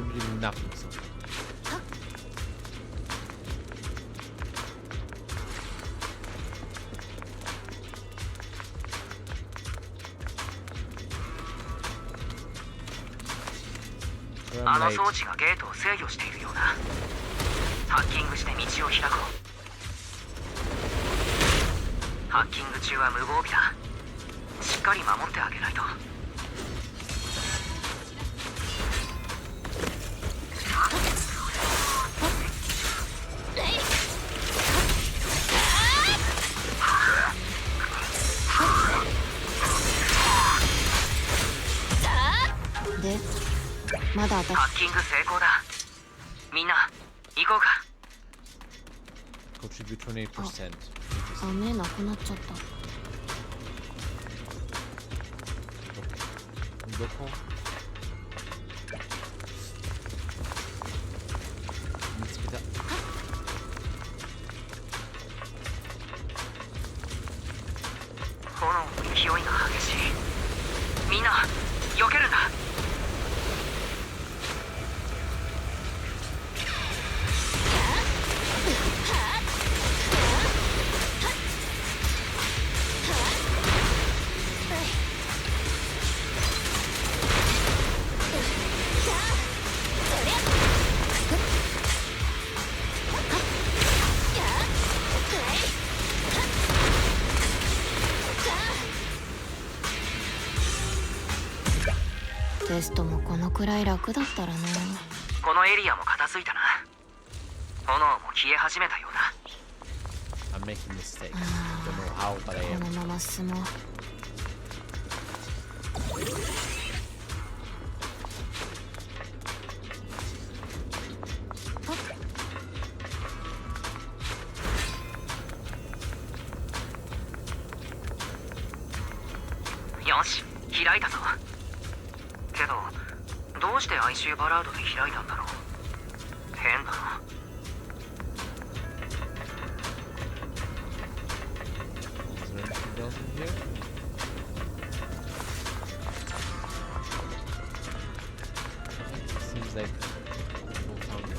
contributing nothing so far. We're あの late. 装置がゲートを制御しているようだ。ハッキングして道を開こう。ハッキング中は無防備だ。しっかり守ってあげないと。で、まだ私ハッキング成功だ。みんな行こうか。Contribute 28%. 雨なくなっちゃった。どこ？見つけた。炎の勢いが激しい。みんな避けるんだ。テストもこのくらい楽だったらな。このエリアも片付いたな。炎も消え始めたようだ。I'm making mistakes. Don't know how, but I こ am. のまま進もう。よし、開いたぞ。けどどうして哀愁バラードで開いたんだろう。変だな。Is there anything else in here? Seems like people found it.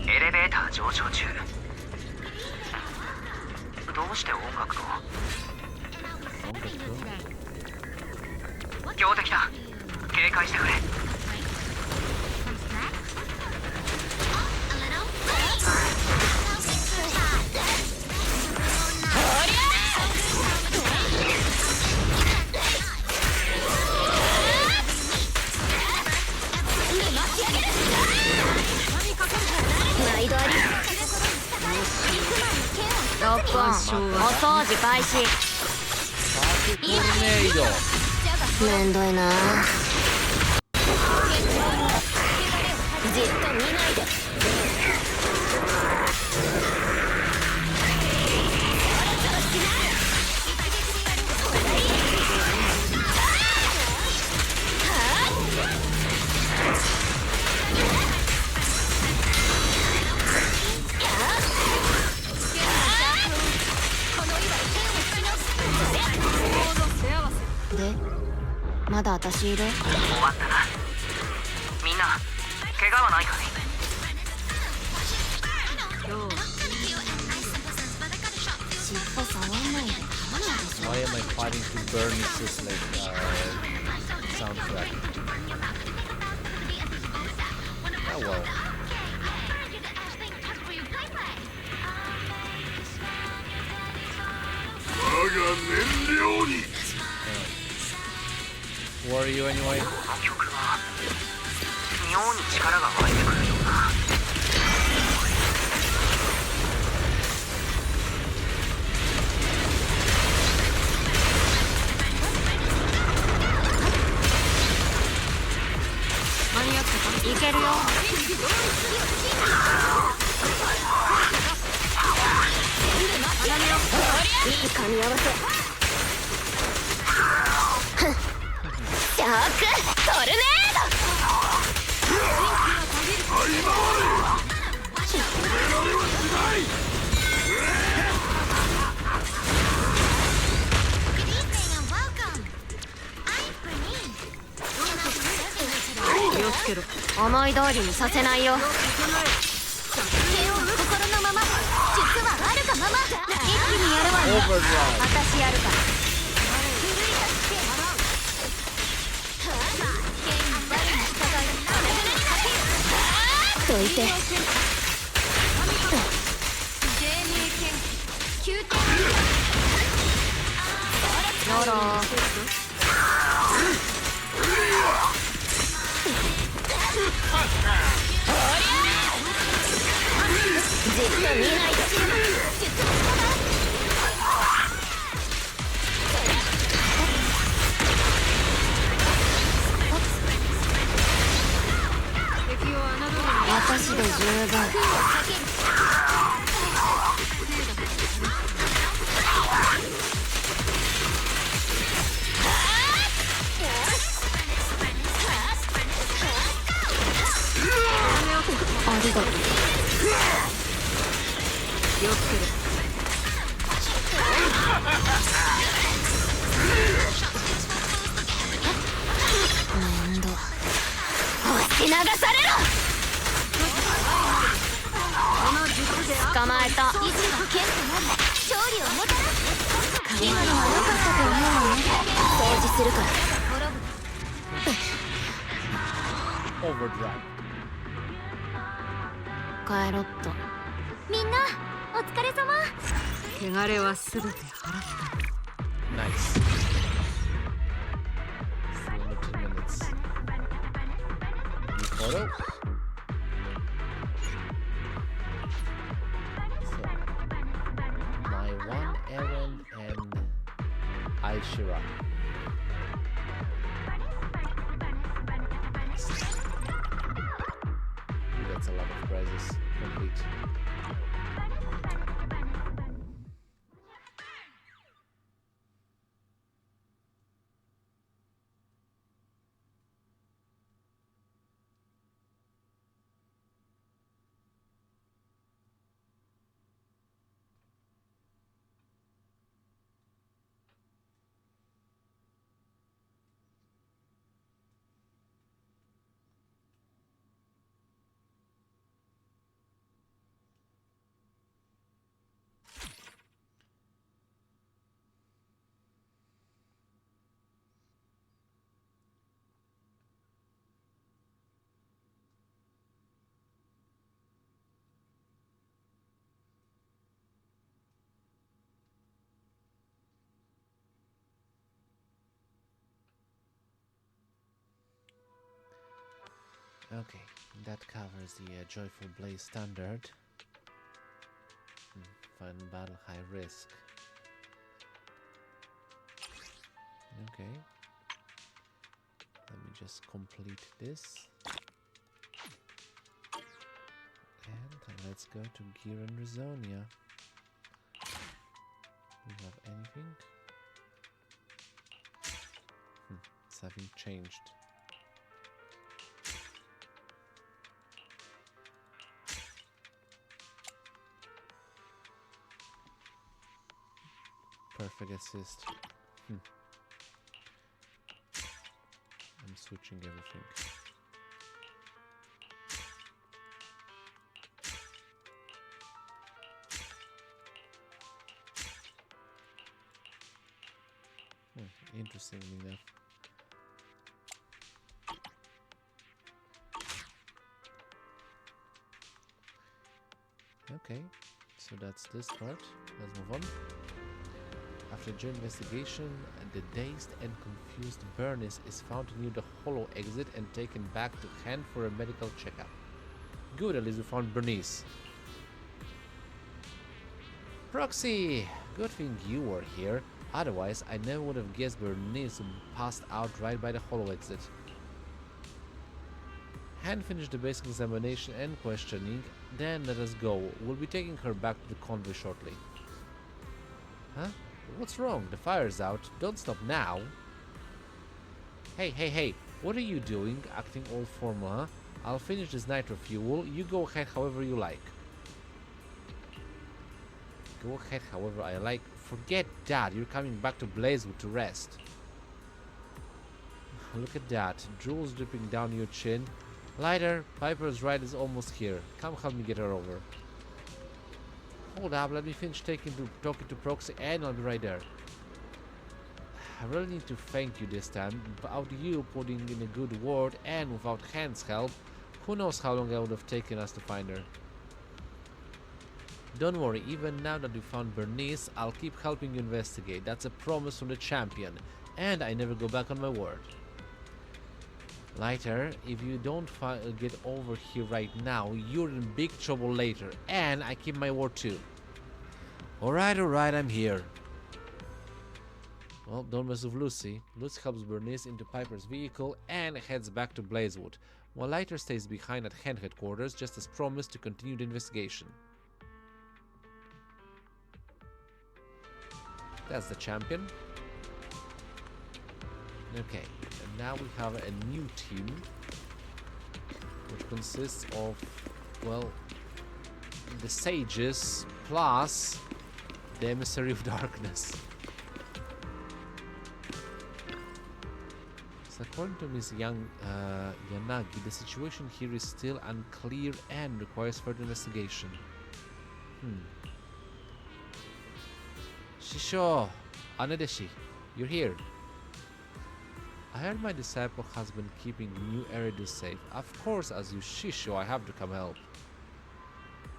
エレベーター上昇中。どうして音楽を。強敵だ。警戒してくれ。毎度あり。ロックオン。お掃除開始。トルネード。めんどいな。じっと見ないで。で、まだ私いる？終わったな。みんな怪我はないかね。尻尾触んないで。 Why am I fighting to burn this like soundtrack? Oh well. Who are you anyway? この曲は妙に力が湧いてくるような。間に合ったか？いけるよ。いい噛み合わせ。シャークトルネード。けろ。思い通りにさせないよ。手を心のまま、術はあるがまま。一気にやるわよ。 Overdrive. 私やるから。どいて。やら。じっと見ないで。私で十分。ありがとう。気をつけろ。面倒。押し流されろ。捕まえた。勝利をもたらす。今のは良かったと思うわね。掃除するから。Overdrive. 帰ろっと。みんなお疲れ様。汚れはすべて払った。 Nice. 3 minutes. New photo. So, my one errand and Aishira. That's a lot of prizes. Complete. Okay, that covers the Joyful Blaze standard. Final battle, high risk. Okay. Let me just complete this. And let's go to Gear and Rizonia. Do we have anything? It's having changed. Perfect assist. I'm switching everything. Interestingly enough. Okay, so that's this part. Let's move on. After due investigation, the dazed and confused Bernice is found near the hollow exit and taken back to hand for a medical checkup. Good, at least we found Bernice. Proxy! Good thing you were here. Otherwise, I never would have guessed Bernice passed out right by the hollow exit. Han finished the basic examination and questioning, then let us go. We'll be taking her back to the convoy shortly. Huh? What's wrong? The fire's out. Don't stop now. Hey, what are you doing? Acting all formal, huh? I'll finish this nitro fuel. You go ahead however you like. Go ahead however I like. Forget that. You're coming back to Blazewood to rest. Look at that. Jewels dripping down your chin. Lighter, Piper's ride is almost here. Come help me get her over. Hold up, let me finish talking to Proxy and I'll be right there. I really need to thank you this time. Without you putting in a good word and without Han's help, who knows how long it would have taken us to find her. Don't worry, even now that we found Bernice, I'll keep helping you investigate. That's a promise from the champion, and I never go back on my word. Lighter, if you don't get over here right now, you're in big trouble later, and I keep my word too. Alright, I'm here. Well, don't mess with Lucy. Lucy helps Bernice into Piper's vehicle and heads back to Blazewood, while Lighter stays behind at Hen headquarters just as promised to continue the investigation. That's the champion. Okay, and now we have a new team, which consists of, well, the Sages plus the Emissary of Darkness. So according to Ms. Yanagi, the situation here is still unclear and requires further investigation. Shisho, Anedeshi, you're here. I heard my disciple has been keeping New Aridan safe. Of course, as you Shisho, I have to come help.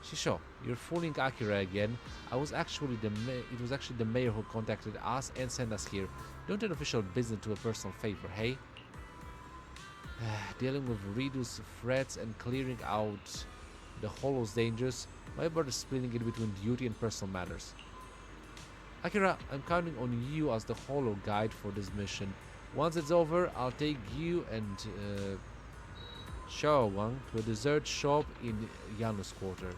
Shisho, you're fooling Akira again. It was actually the mayor who contacted us and sent us here. Don't turn official business to a personal favor, hey? Dealing with Ridu's threats and clearing out the Hollow's dangers, my brother splitting it between duty and personal matters. Akira, I'm counting on you as the Hollow guide for this mission. Once it's over, I'll take you and Shaowang to a dessert shop in Yanu's quarter.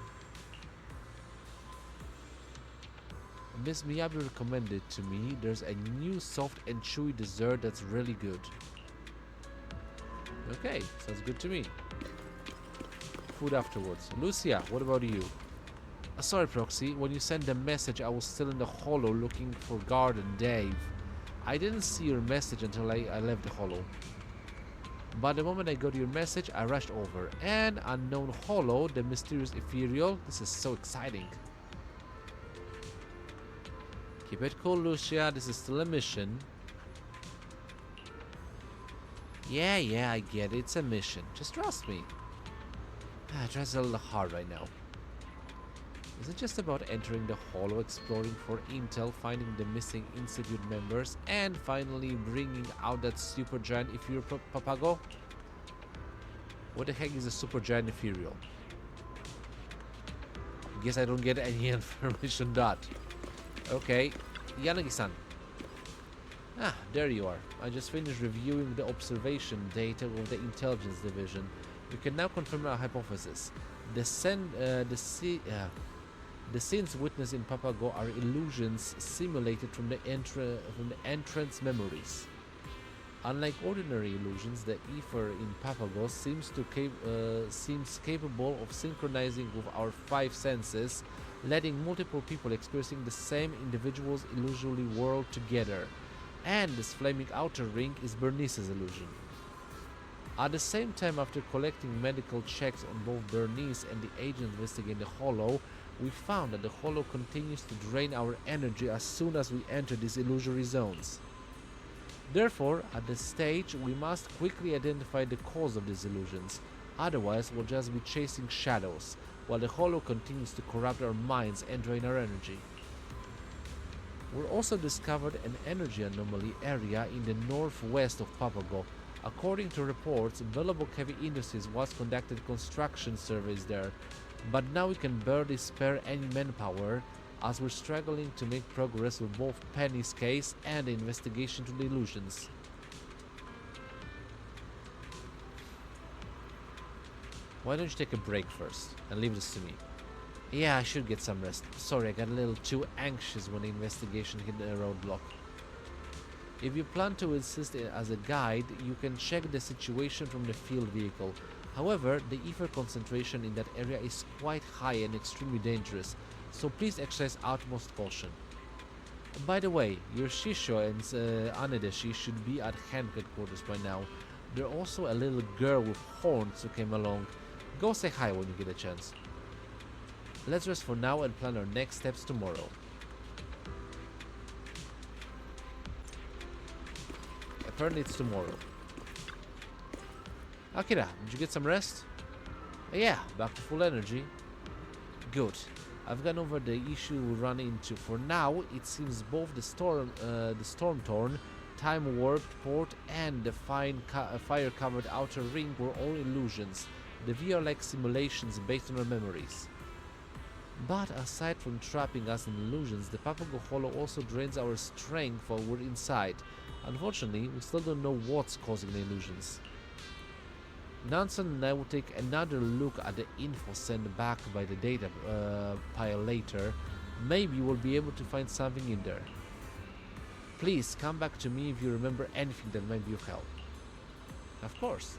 Miss Miyabi recommended to me there's a new soft and chewy dessert that's really good. Okay, sounds good to me. Food afterwards. Lucia, what about you? Sorry, Proxy, when you sent the message I was still in the Hollow looking for Garden Dave. I didn't see your message until I left the Hollow. But the moment I got your message, I rushed over. And unknown Hollow, the mysterious ethereal, this is so exciting. Keep it cool, Lucia, this is still a mission. Yeah, I get it, it's a mission. Just trust me. Try's a little hard right now. Is it just about entering the Hollow, exploring for intel, finding the missing Institute members, and finally bringing out that supergiant ethereal Papago? What the heck is a supergiant ethereal? Guess I don't get any information on that. Okay, Yanagi-san. There you are. I just finished reviewing the observation data of the intelligence division. We can now confirm our hypothesis. The scenes witnessed in Papago are illusions simulated from the entrance memories. Unlike ordinary illusions, the ether in Papago seems capable of synchronizing with our five senses, letting multiple people experiencing the same individual's illusory world together. And this flaming outer ring is Bernice's illusion. At the same time, after collecting medical checks on both Bernice and the agent investigating the Hollow, we found that the Hollow continues to drain our energy as soon as we enter these illusory zones. Therefore, at this stage, we must quickly identify the cause of these illusions, otherwise we'll just be chasing shadows, while the Hollow continues to corrupt our minds and drain our energy. We also discovered an energy anomaly area in the northwest of Papago. According to reports, Bellabok Heavy Industries was conducting construction surveys there, but now we can barely spare any manpower as we're struggling to make progress with both Penny's case and the investigation to the illusions. Why don't you take a break first and leave this to me? Yeah, I should get some rest. Sorry, I got a little too anxious when the investigation hit a roadblock. If you plan to assist as a guide, you can check the situation from the field vehicle. However, the ether concentration in that area is quite high and extremely dangerous, so please exercise utmost caution. By the way, your Shisho and Anedeshi should be at Hen headquarters by now. There's also a little girl with horns who came along. Go say hi when you get a chance. Let's rest for now and plan our next steps tomorrow. Apparently it's tomorrow. Akira, did you get some rest? Yeah, back to full energy. Good. I've gone over the issue we run into. For now, it seems both the storm-torn, time-warped port and the fire-covered outer ring were all illusions. The VR-like simulations based on our memories. But aside from trapping us in illusions, the Papago Hollow also drains our strength while we're inside. Unfortunately, we still don't know what's causing the illusions. Nansen and I will take another look at the info sent back by the data pile later. Maybe we'll be able to find something in there. Please come back to me if you remember anything that might be of help. Of course.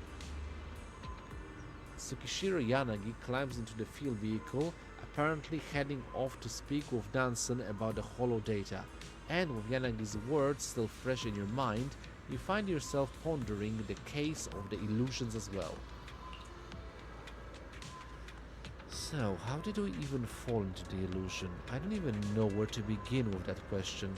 Tsukishiro Yanagi climbs into the field vehicle, apparently heading off to speak with Nansen about the hollow data. And with Yanagi's words still fresh in your mind, you find yourself pondering the case of the illusions as well. So, how did we even fall into the illusion? I don't even know where to begin with that question.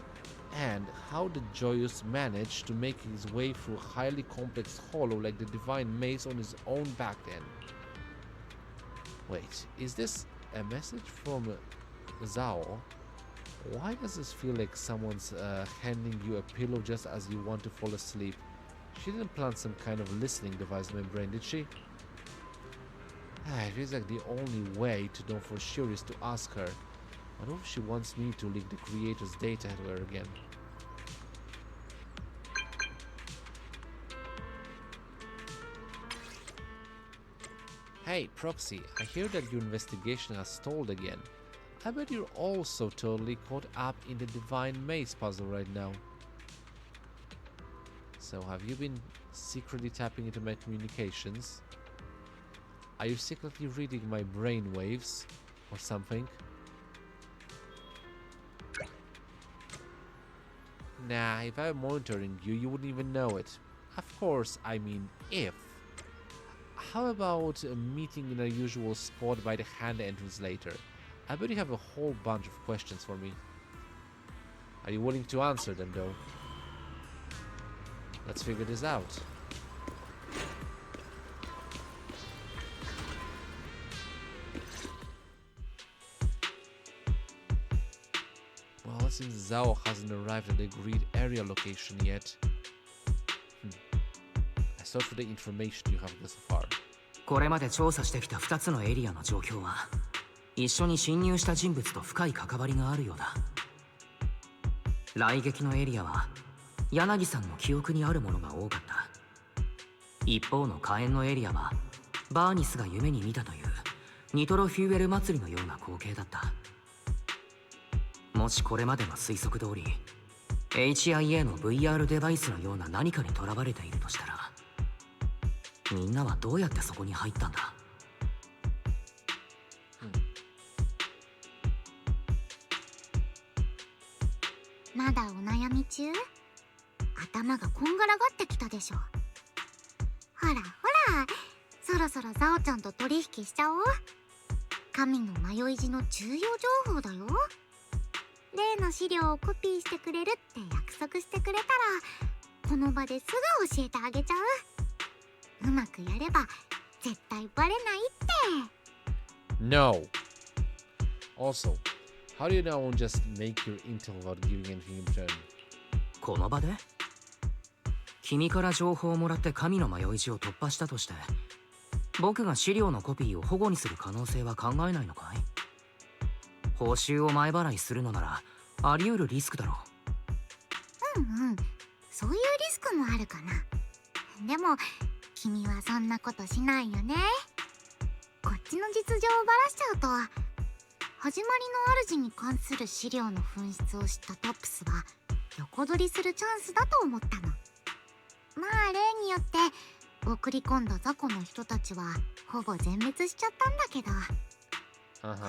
And how did Joyous manage to make his way through a highly complex hollow like the Divine Maze on his own back then? Wait, is this a message from Zao? Why does this feel like someone's handing you a pillow just as you want to fall asleep? She didn't plant some kind of listening device in my brain, did she? It feels like the only way to know for sure is to ask her. What if she wants me to leak the creator's data to her again? Hey, Proxy, I hear that your investigation has stalled again. I bet you're also totally caught up in the Divine Maze puzzle right now. So, have you been secretly tapping into my communications? Are you secretly reading my brainwaves or something? Nah, if I were monitoring you, you wouldn't even know it. Of course, I mean if. How about a meeting in our usual spot by the hand entrance later? I bet you have a whole bunch of questions for me. Are you willing to answer them though? Let's figure this out. Well, since Zao hasn't arrived at the agreed area location yet, I search for the information you have thus far. これまで調査してきた2つのエリアの状況は一緒に侵入した人物と深い関わりがあるようだ。雷撃のエリアは柳さんの記憶にあるものが多かった。一方の火炎のエリアはバーニスが夢に見たというニトロフューエル祭りのような光景だった。もしこれまでの推測通り HIA の VR デバイスのような何かにとらわれているとしたら、みんなはどうやってそこに入ったんだ？まだお悩み中？頭がこんがらがってきたでしょ。ほらほら、そろそろザオちゃんと取引しちゃおう。神の迷い路の重要情報だよ。例の資料をコピーしてくれるって約束してくれたら、この場ですぐ教えてあげちゃう。うまくやれば絶対バレないって。No. Also, how do you now just make your intel without giving anything in return? この場で？君から情報をもらって神の迷い路を突破したとして、僕が資料のコピーを保護にする可能性は考えないのかい？報酬を前払いするのならあり得るリスクだろう。うんうん、そういうリスクもあるかな。でも君はそんなことしないよね。こっちの実情をばらしちゃうと、始まりの主に関する資料の紛失を知ったトップスは横取りするチャンスだと思ったの。まあ例によって送り込んだ雑魚の人たちはほぼ全滅しちゃったんだけど、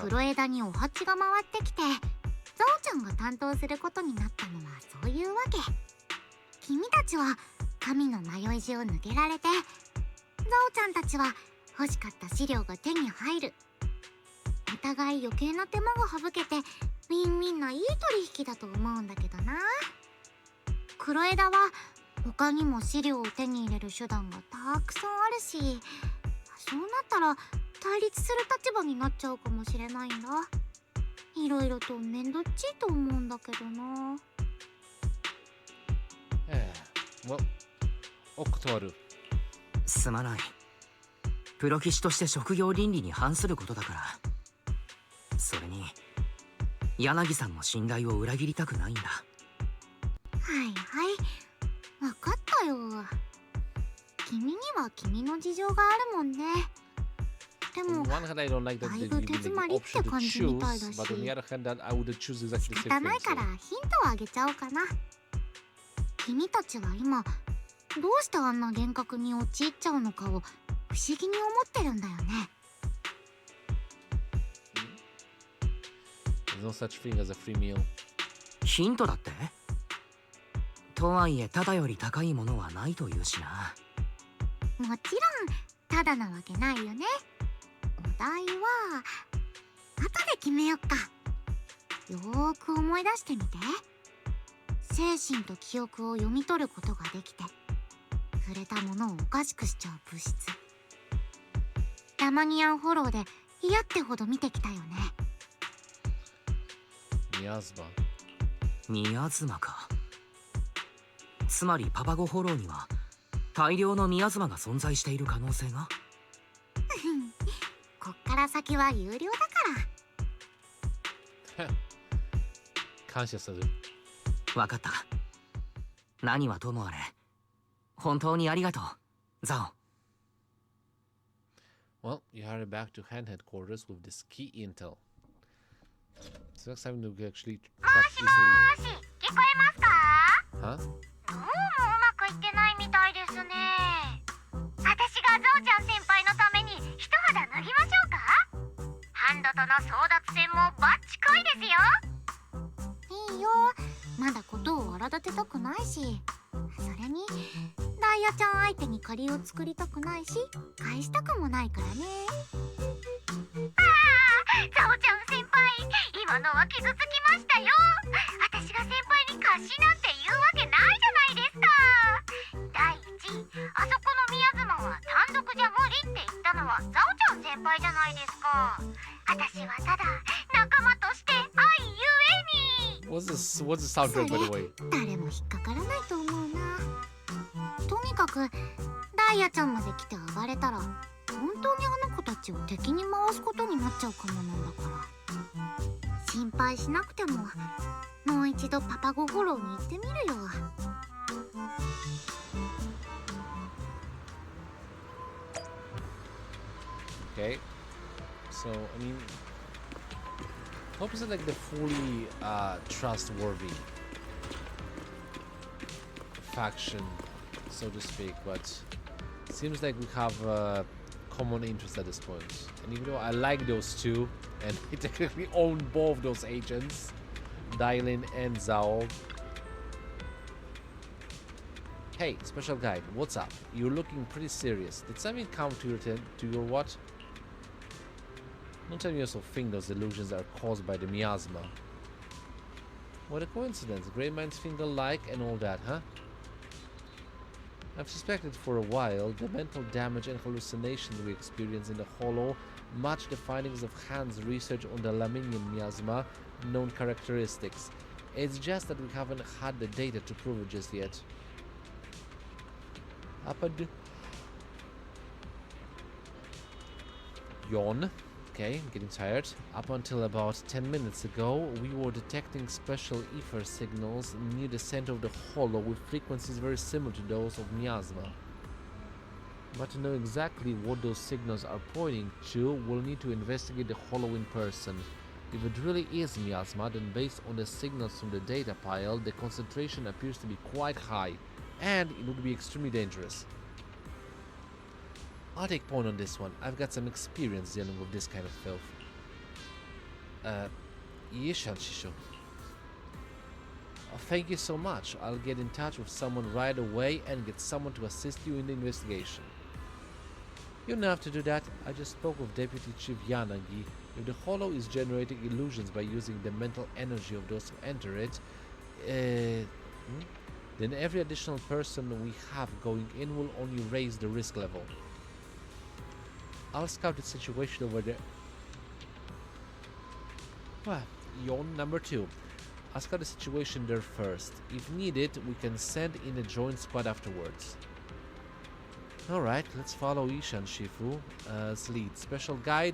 黒枝にお鉢が回ってきてザオちゃんが担当することになったのはそういうわけ。君たちは神の迷い路を抜けられて、ザオちゃんたちは欲しかった資料が手に入る。お互い余計な手間が省けてウィンウィンないい取引だと思うんだけどな。黒枝は他にも資料を手に入れる手段がたくさんあるし、そうなったら対立する立場になっちゃうかもしれないんだ。いろいろとめんどっちいと思うんだけどな。well, オクトール。すまない。プロ棋士として職業倫理に反することだから。それに柳さんの信頼を裏切りたくないんだ。はいはい、分かったよ。君には君の事情があるもんね。でも On one hand, I don't like that だい they ぶ give 手 me 詰 the まりっ option て to 感じみたい choose, だし、 but on the other hand, that I would choose exactly 仕 the 方 same ない thing. から So. ヒントをあげちゃおうかな。君たちは今どうしてあんな幻覚に陥っちゃうのかを不思議に思ってるんだよね。There's no such thing as a free meal. ヒントだって？とはいえただより高いものはないというしな。もちろんただなわけないよね。お題は後で決めよっか。よーく思い出してみて。精神と記憶を読み取ることができて触れたものをおかしくしちゃう物質。ラマニアンフォローで嫌ってほど見てきたよね。Miasma. ミアズマか。つまりパパゴフォローには大量のミアズマが存在している可能性が。こっから先は有料だから。感謝する。わかった。何はともあれ本当にありがとう、ザオ。Well, you hurry back to hand headquarters with this key intel. So next time we can actually track easily. 聞こえますか？ Huh? どうもうまくいってないみたいですね。私がゾウちゃん先輩のために一肌脱ぎましょうか？ハンドとの争奪戦もバッチコイですよ。いいよ、まだことを荒立てたくないし、それにダイヤちゃん相手に借りを作りたくないし、返したくもないからね。ゾウちゃん先輩、今のは傷つきましたよ。私が先輩に貸しなんて言うわけないじゃないですか。第一、あそこの宮妻は単独じゃ無理って言ったのはザオちゃん先輩じゃないですか。私はただ仲間として愛ゆえに。What's the soundtrack, by the way? 誰も引っかからないと思うな。とにかくダイヤちゃんまで来て暴れたら本当にあの子たちを敵に回すことになっちゃうかもなんだから、心配しなくてももう一度パパゴフォローに行ってみるよ。Okay. So, I mean, Hope isn't like the fully trustworthy faction, so to speak, but seems like we have common interest at this point. And even though I like those two, and I technically own both those agents, Dylan and Zao. Hey, special guide, what's up? You're looking pretty serious. Did something come to your what? Don't tell me you also think those illusions are caused by the miasma. What a coincidence. Great minds think alike and all that, huh? I've suspected for a while the mental damage and hallucinations we experience in the Hollow match the findings of Han's research on the Laminian miasma known characteristics. It's just that we haven't had the data to prove it just yet. Yawn. Okay, I'm getting tired. Up until about 10 minutes ago, we were detecting special ether signals near the center of the hollow with frequencies very similar to those of miasma. But to know exactly what those signals are pointing to, we'll need to investigate the hollow in person. If it really is miasma, then based on the signals from the data pile, the concentration appears to be quite high, and it would be extremely dangerous. I'll take point on this one. I've got some experience dealing with this kind of filth. Yishan Shisho. Oh, thank you so much. I'll get in touch with someone right away and get someone to assist you in the investigation. You don't have to do that. I just spoke with Deputy Chief Yanagi. If the Hollow is generating illusions by using the mental energy of those who enter it, then every additional person we have going in will only raise the risk level. I'll scout the situation over there. Yawn number 2. I'll scout the situation there first. If needed, we can send in a joint squad afterwards. Alright, let's follow Isha and Shifu as lead. Special guide,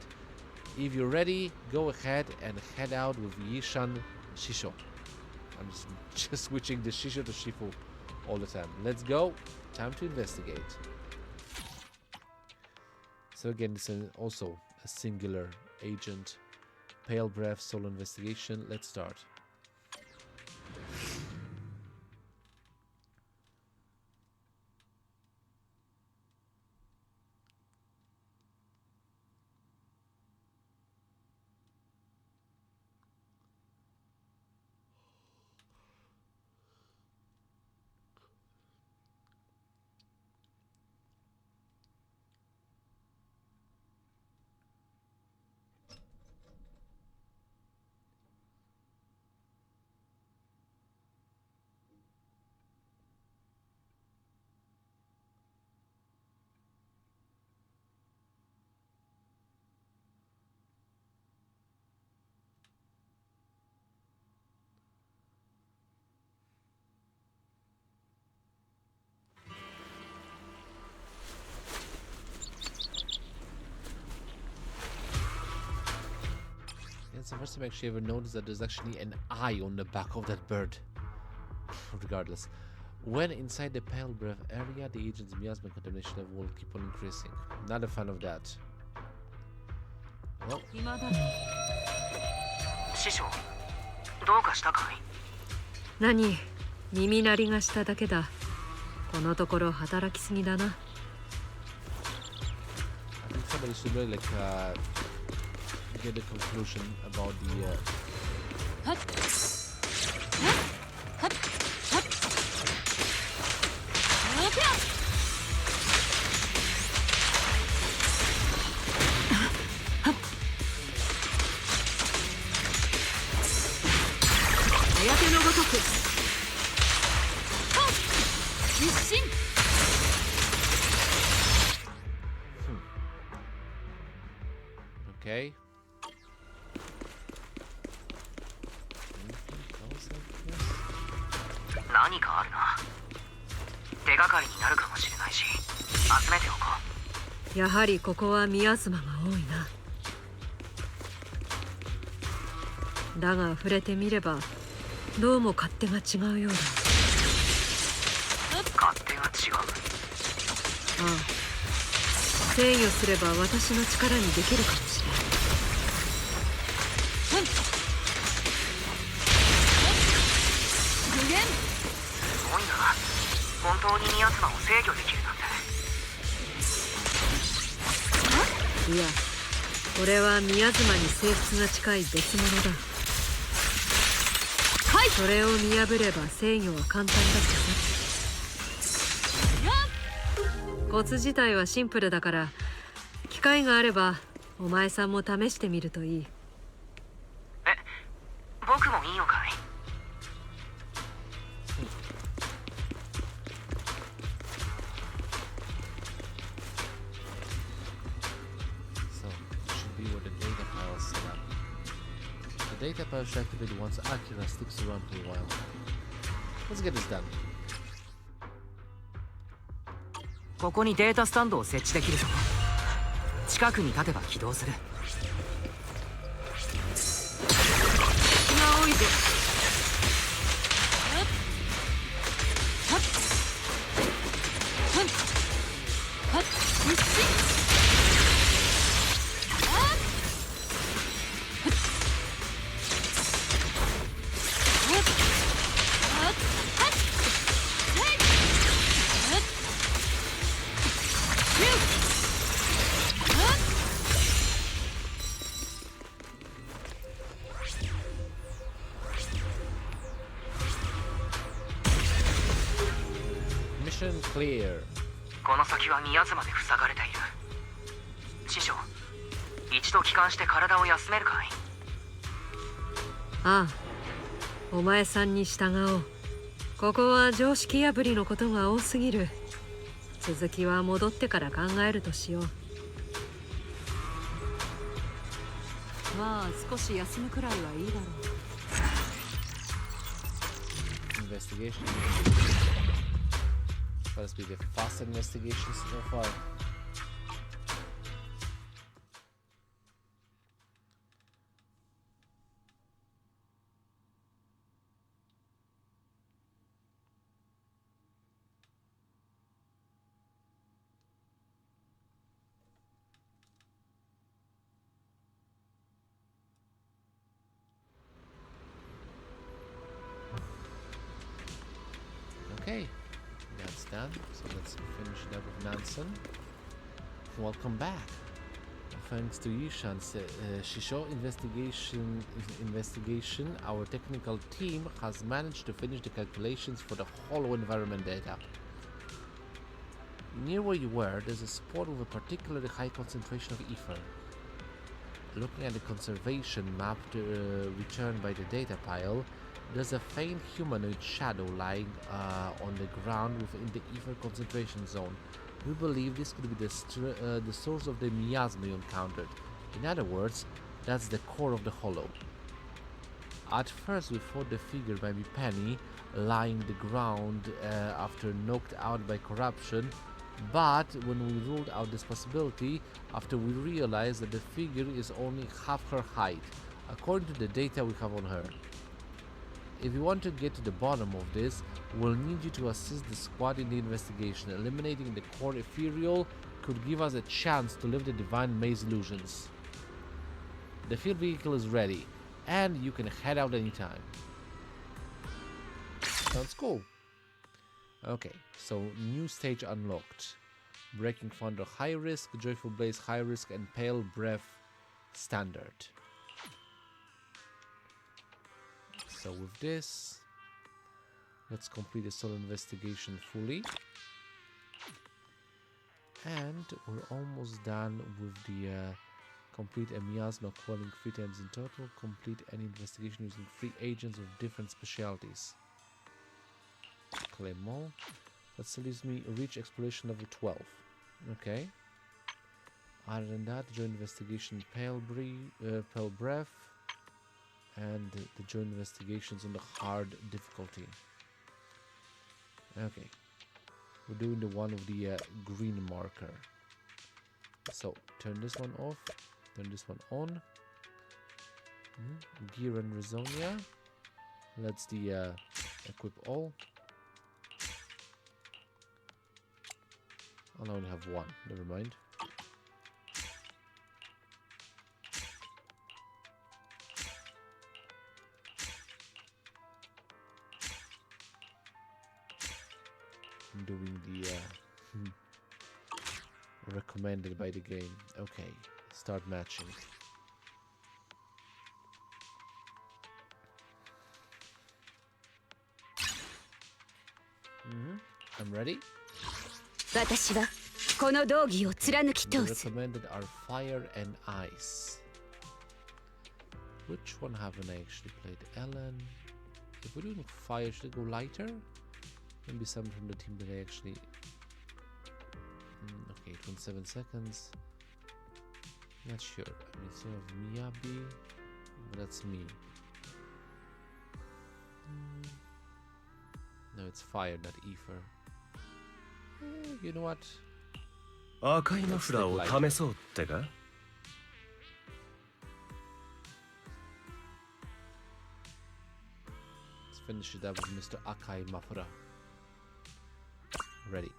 if you're ready, go ahead and head out with Yishan Shisho. I'm just switching the Shisho to Shifu all the time. Let's go. Time to investigate. So again, this is also a singular agent. Pale Breath, solo investigation. Let's start. It's the first time I actually ever noticed that there's actually an eye on the back of that bird. Regardless. When inside the Pale Breath area, the agent's miasma contamination level will keep on increasing. Not a fan of that. Well. 師匠、どうかしたかい？何、耳鳴りがしただけだ。このところ働きすぎだな。I think somebody should really get a conclusion about the Okay.何かあるな。手がかりになるかもしれないし、集めておこう。やはりここはミアスマが多いな。だが触れてみれば、どうも勝手が違うようだ。勝手が違う。ああ、制御すれば私の力にできるかもしれない。すごいな。本当にミアスマを制御できるなんて。いや、これはミヤズマに性質が近い別物だ。はい、それを見破れば制御は簡単だってさ。コツ自体はシンプルだから、機会があればお前さんも試してみるといい。え、僕もいいのかい？Data pile should activate once Akira sticks around for a while. Let's get this done. ここにデータスタンドを設置できるぞ。近くに立てば起動する。が多いぜ。Mission clear. この先は宮津まで塞がれている。師匠、一度帰還して体を休めるかい？ああ、お前さんに従おう。ここは常識破りのことが多すぎる。続きは戻ってから考えるとしよう。まあ少し休むくらいはいいだろう。Investigation. Must be the fast investigation so far. Okay, that's done. So let's finish it up with Nansen. Welcome back. Thanks to Yishan's Shisho investigation, our technical team has managed to finish the calculations for the hollow environment data. Near where you were, there's a spot with a particularly high concentration of ether. Looking at the conservation map returned by the data pile, there's a faint humanoid shadow lying on the ground within the ether concentration zone. We believe this could be the source of the miasma you encountered. In other words, that's the core of the hollow. At first we thought the figure might be Penny, lying the ground after knocked out by corruption, but when we ruled out this possibility, after we realized that the figure is only half her height, according to the data we have on her. If you want to get to the bottom of this, we'll need you to assist the squad in the investigation. Eliminating the core ethereal could give us a chance to lift the divine maze illusions. The field vehicle is ready, and you can head out anytime. Sounds cool. Okay, so new stage unlocked. Breaking Thunder high risk, Joyful Blaze high risk, and Pale Breath standard. So with this, let's complete the solo investigation fully. And we're almost done with the complete a miasma quelling 3 times in total. Complete any investigation using 3 agents with different specialities. Claim all. That still leaves me reach exploration level 12. Okay. Other than that, join investigation Pale Breath. And the joint investigations on the hard difficulty. Okay, we're doing the one with the green marker. So turn this one off, turn this one on. Gear and Resonia. Let's equip all. I'll only have one. Never mind. Doing the recommended by the game. Okay, start matching. I'm ready. The recommended are fire and ice. Which one haven't I actually played? Ellen. If we're doing fire, should I go lighter? Maybe someone from the team that I actually... okay, 27 seconds. Not sure. I mean, so of Miyabi, that's me. No, it's fire, not ether. You know what? Let's finish it up with Mr. Akai Mafura. Ready.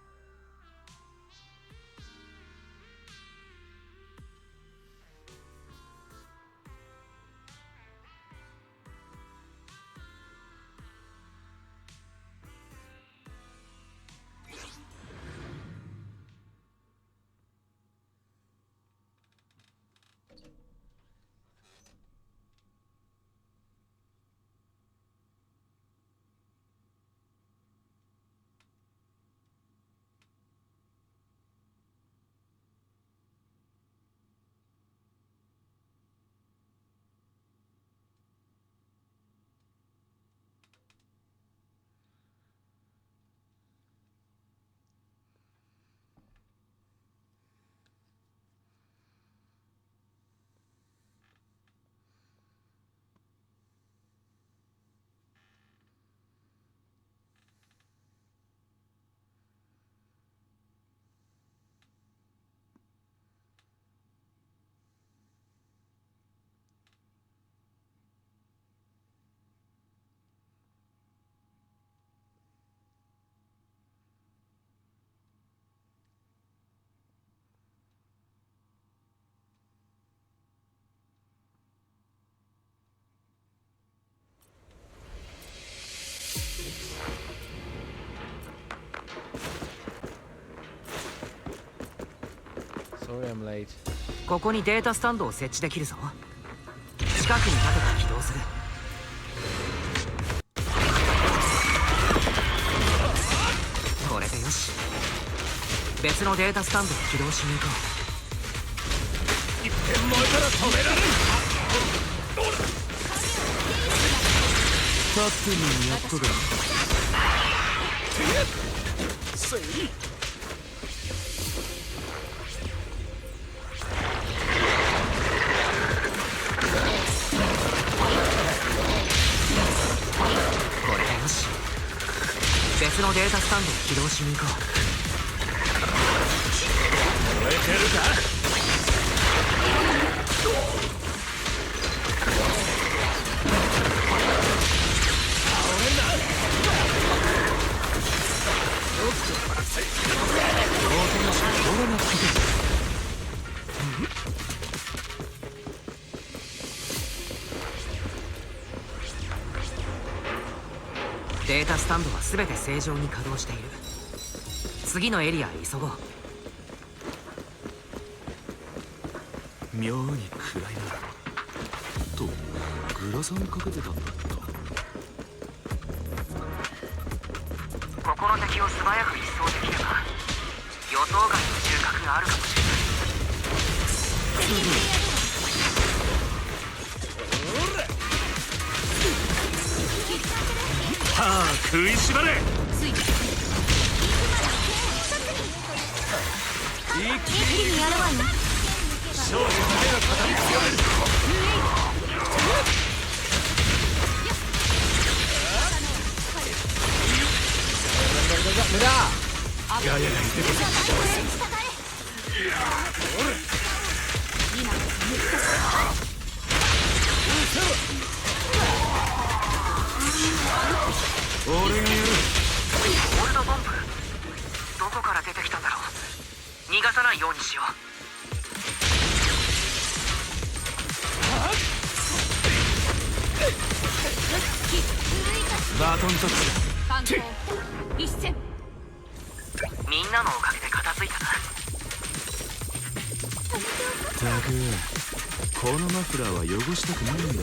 I'm late. ここにデータスタンドを設置できるぞ。近くに立てば起動する。これでよし。別のデータスタンドを起動しに行こう。一点燃えたら止められる。立ってにやっとだ。せい。これでよし。別のデータスタンドを起動しに行こう。燃えてるか。データスタンドは全て正常に稼働している。次のエリアへ急ごう。妙に暗いな。とグラサンかけてたんだった。ここの敵を素早く一掃できれば予想外の収穫があるかもしれない。はあ、食いしばれ。一気にやるわよ。少女だけが語り継がれる。無駄。ガヤがいてこそ幸せ。俺がやる。オルドボンブ、どこから出てきたんだろう。逃がさないようにしよう。バトンタッチだ。一戦。みんなのおかげで片付いたな。ったく、このマフラーは汚したくないんだ。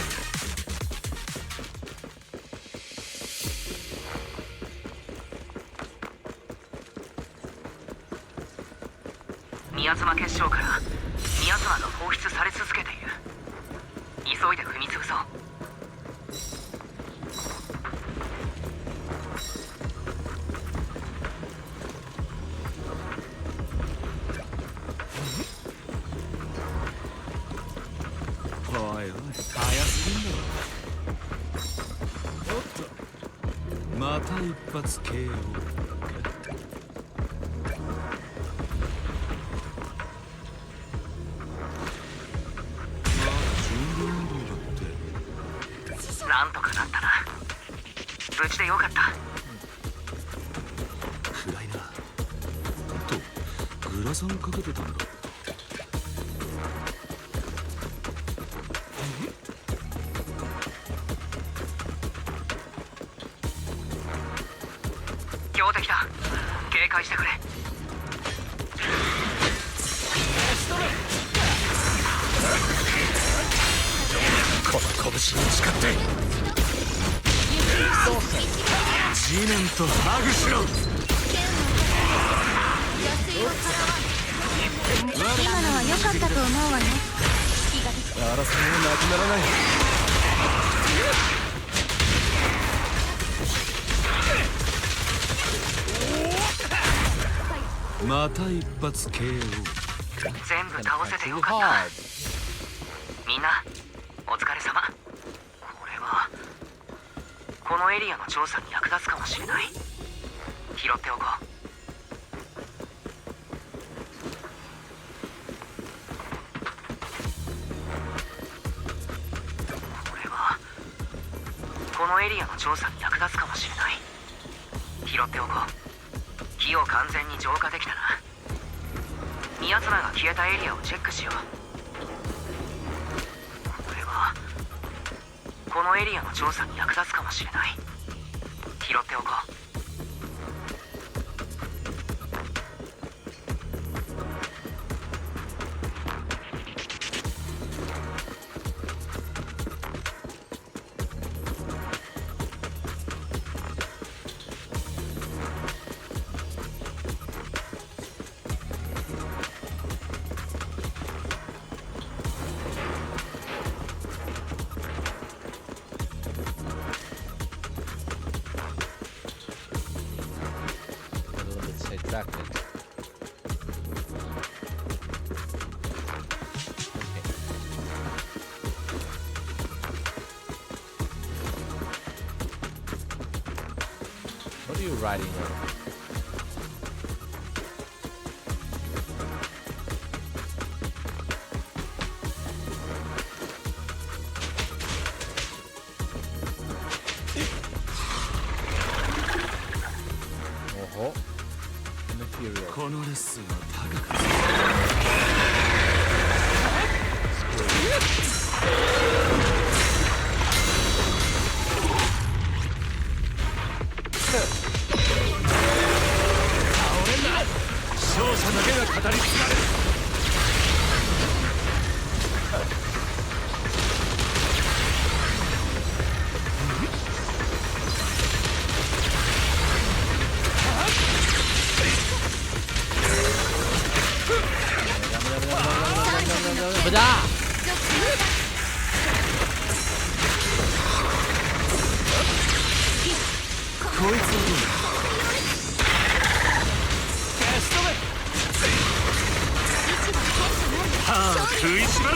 宮妻結晶から宮妻が放出され続けている。急いで踏み潰そう。おいおい、早すぎんだろ。おっと、また一発 KO。なんとかなったな。無事でよかった。暗いな。とグラサンかけてたんだ。標的だ。警戒してくれ。この拳に誓って地面とハグしろ。今のは良かったと思うわね。争いはなくならない。また一発 KO。 全部倒せてよかった。みんなお疲れ様。これはこのエリアの調査に役立つかもしれない。拾っておこう。これはこのエリアの調査に役立つかもしれない。拾っておこう。火を完全に浄化できたな。宮妻が消えたエリアをチェックしよう。これはこのエリアの調査に役立つかもしれない。拾っておこう。distracted. Okay. What are you riding on? Oh, material. このレッスンは高く勝者だけが語り継がれる。無駄。こいつはどうだ。はあ、食いしばれ。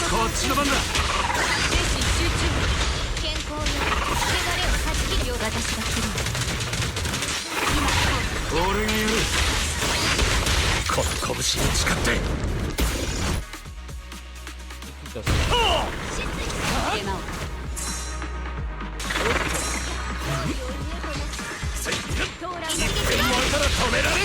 こっちの番だ。健康よ流れを断ち切るよ私が来る。俺がやる。この拳に誓って。一点もあったら止められん。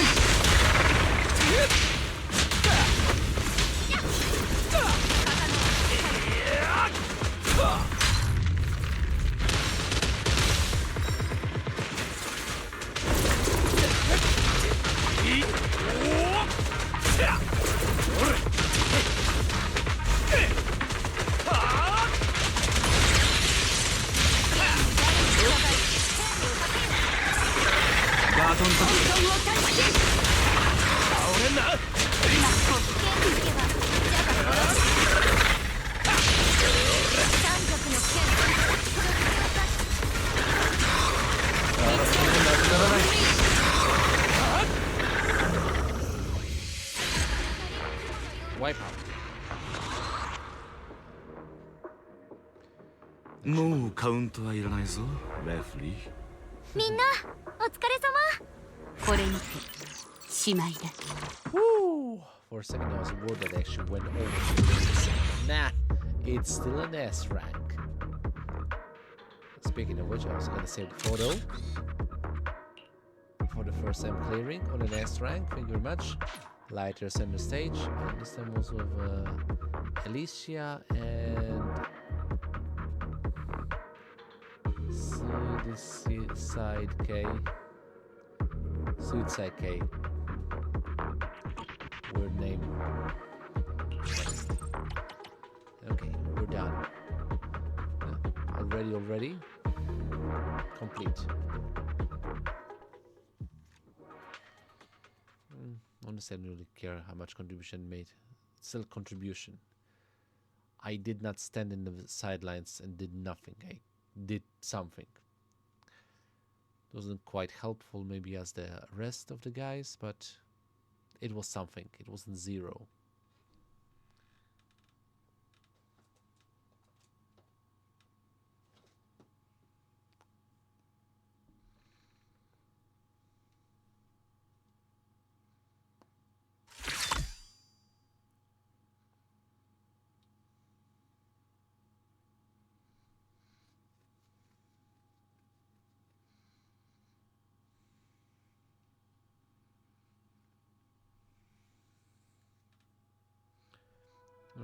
バトンタッチ。倒れんな。ワイパー。もうカウントはいらないぞ、レフリー。みんなお疲れ様。これにてしまいだ。 Woo! For a second, I was worried that I actually went over to this. Nah, it's still an S rank. Speaking of which, I was gonna save the photo for the first time clearing on an S rank. Thank you very much. Lighter center stage, and this time was with Alicia and Suicide K. Suicide K. Weird name. Okay, we're done. Already? Complete. Honestly, I don't really care how much contribution made. It's still contribution. I did not stand in the sidelines and did nothing. I did something. It wasn't quite helpful maybe as the rest of the guys, but it was something. It wasn't zero.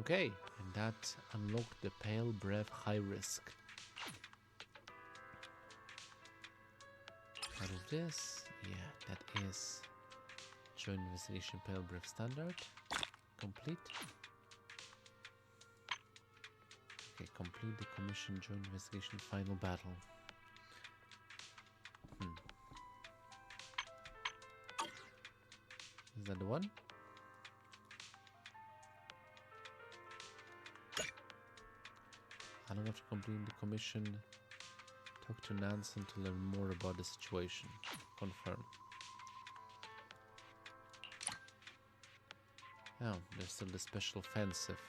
Okay, and that unlocked the Pale Breath High Risk. Out of this, yeah, that is Joint Investigation Pale Breath Standard. Complete. Okay, complete the Commission Joint Investigation Final Battle. Is that the one? I don't want to complete the commission. Talk to Nansen to learn more about the situation. Confirm. Oh, there's still the special offensive.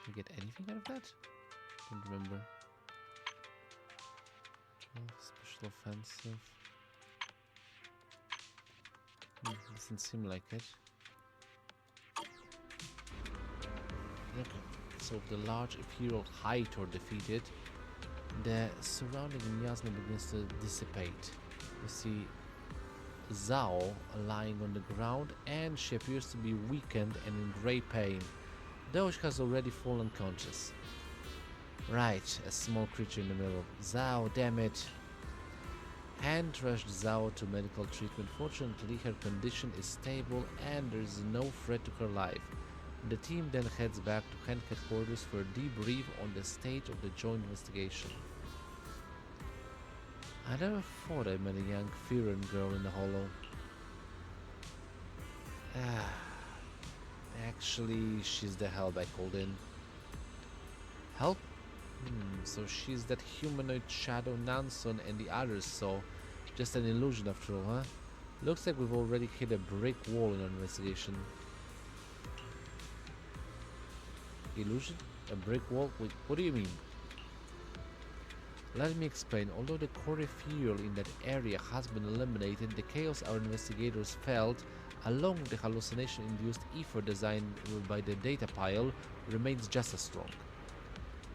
You get anything out of that? Don't remember. Special offensive. Doesn't seem like it. Okay. So if the large ethereal height are defeated, the surrounding miasma begins to dissipate. You see Zhao lying on the ground, and she appears to be weakened and in great pain, though she has already fallen conscious. Right, a small creature in the middle. Zhao, damn it. Hand rushed Zhao to medical treatment. Fortunately, her condition is stable and there is no threat to her life. The team then heads back to Hand headquarters for a debrief on the state of the joint investigation. I never thought I met a young Firen girl in the Hollow. Actually, she's the help I called in. Help? So she's that humanoid shadow Nansen and the others saw. Just an illusion after all, huh? Looks like we've already hit a brick wall in our investigation. Illusion? A brick wall? Wait, what do you mean? Let me explain. Although the core ethereal in that area has been eliminated, the chaos our investigators felt, along with the hallucination-induced ether designed by the data pile, remains just as strong.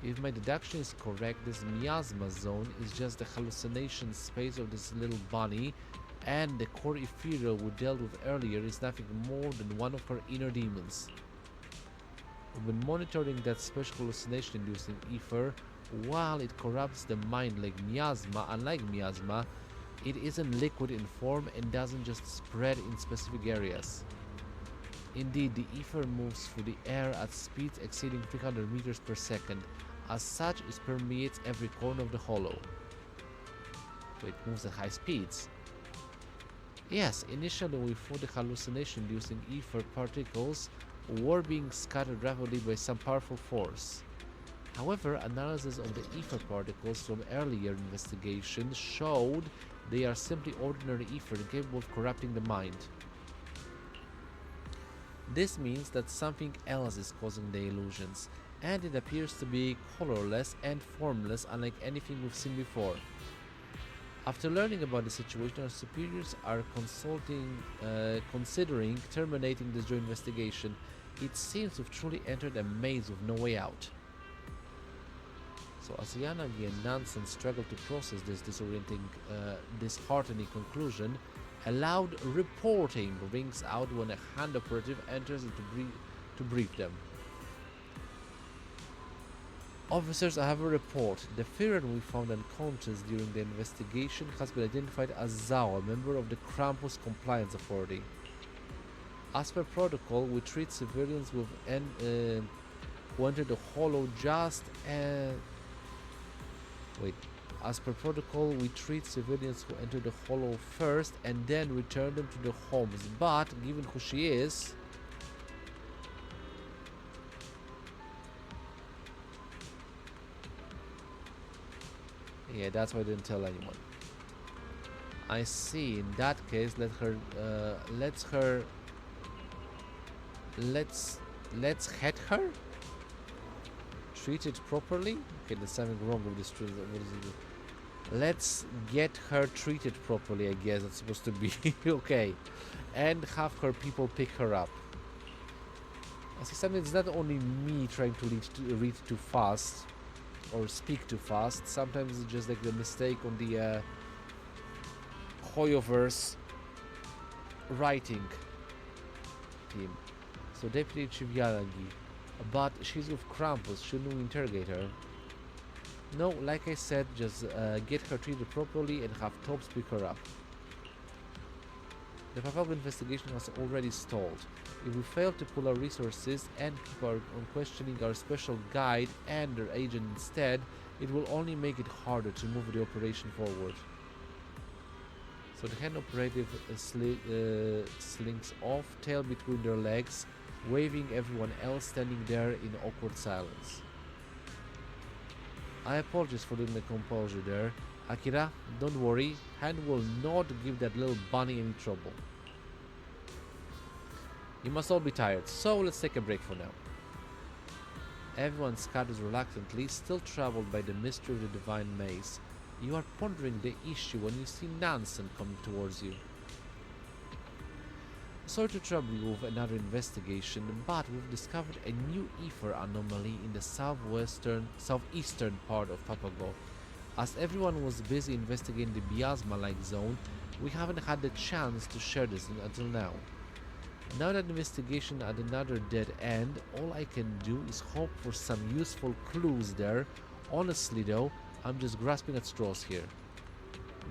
If my deduction is correct, this miasma zone is just the hallucination space of this little bunny, and the core ethereal we dealt with earlier is nothing more than one of her inner demons. We've been monitoring that special hallucination-inducing ether. While it corrupts the mind like miasma, unlike miasma, it isn't liquid in form and doesn't just spread in specific areas. Indeed, the ether moves through the air at speeds exceeding 300 meters per second. As such, it permeates every corner of the hollow. So it moves at high speeds. Yes, initially we thought the hallucination-inducing ether particles were being scattered rapidly by some powerful force. However, analysis of the ether particles from earlier investigations showed they are simply ordinary ether capable of corrupting the mind. This means that something else is causing the illusions, and it appears to be colorless and formless, unlike anything we've seen before. After learning about the situation, our superiors are considering terminating this joint investigation. It seems we've truly entered a maze with no way out. So as Yanagi and Nansen struggle to process this disheartening conclusion, a loud reporting rings out when a hand operative enters to brief them. Officers, I have a report. The Firen we found unconscious during the investigation has been identified as Zhao, a member of the Krampus Compliance Authority. As per protocol, we treat civilians who entered the Hollow As per protocol, we treat civilians who enter the Hollow first and then return them to their homes. But, given who she is... Yeah, that's why I didn't tell anyone. I see. In that case, let's head her? Treat it properly? Okay, there's something wrong with this. What is it? Let's get her treated properly, I guess that's supposed to be. Okay. And have her people pick her up. I see something. It's not only me trying to read too fast or speak too fast. Sometimes it's just like the mistake on the Hoyoverse writing team. So Deputy Chief Yanagi. But she's with Krampus. Shouldn't we interrogate her? No, like I said, just get her treated properly and have Tops pick her up. The Papag investigation has already stalled. If we fail to pull our resources and keep on questioning our special guide and their agent instead, it will only make it harder to move the operation forward. So the hand operative slinks off, tail between their legs, waving everyone else standing there in awkward silence. I apologize for losing the composure there. Akira, don't worry, Hand will not give that little bunny any trouble. You must all be tired, so let's take a break for now. Everyone scatters reluctantly, still troubled by the mystery of the divine maze. You are pondering the issue when you see Nansen coming towards you. Sorry to trouble you with another investigation, but we've discovered a new ether anomaly in the southeastern part of Papago. As everyone was busy investigating the miasma-like zone, we haven't had the chance to share this until now. Now that the investigation at another dead end, all I can do is hope for some useful clues there. Honestly though, I'm just grasping at straws here.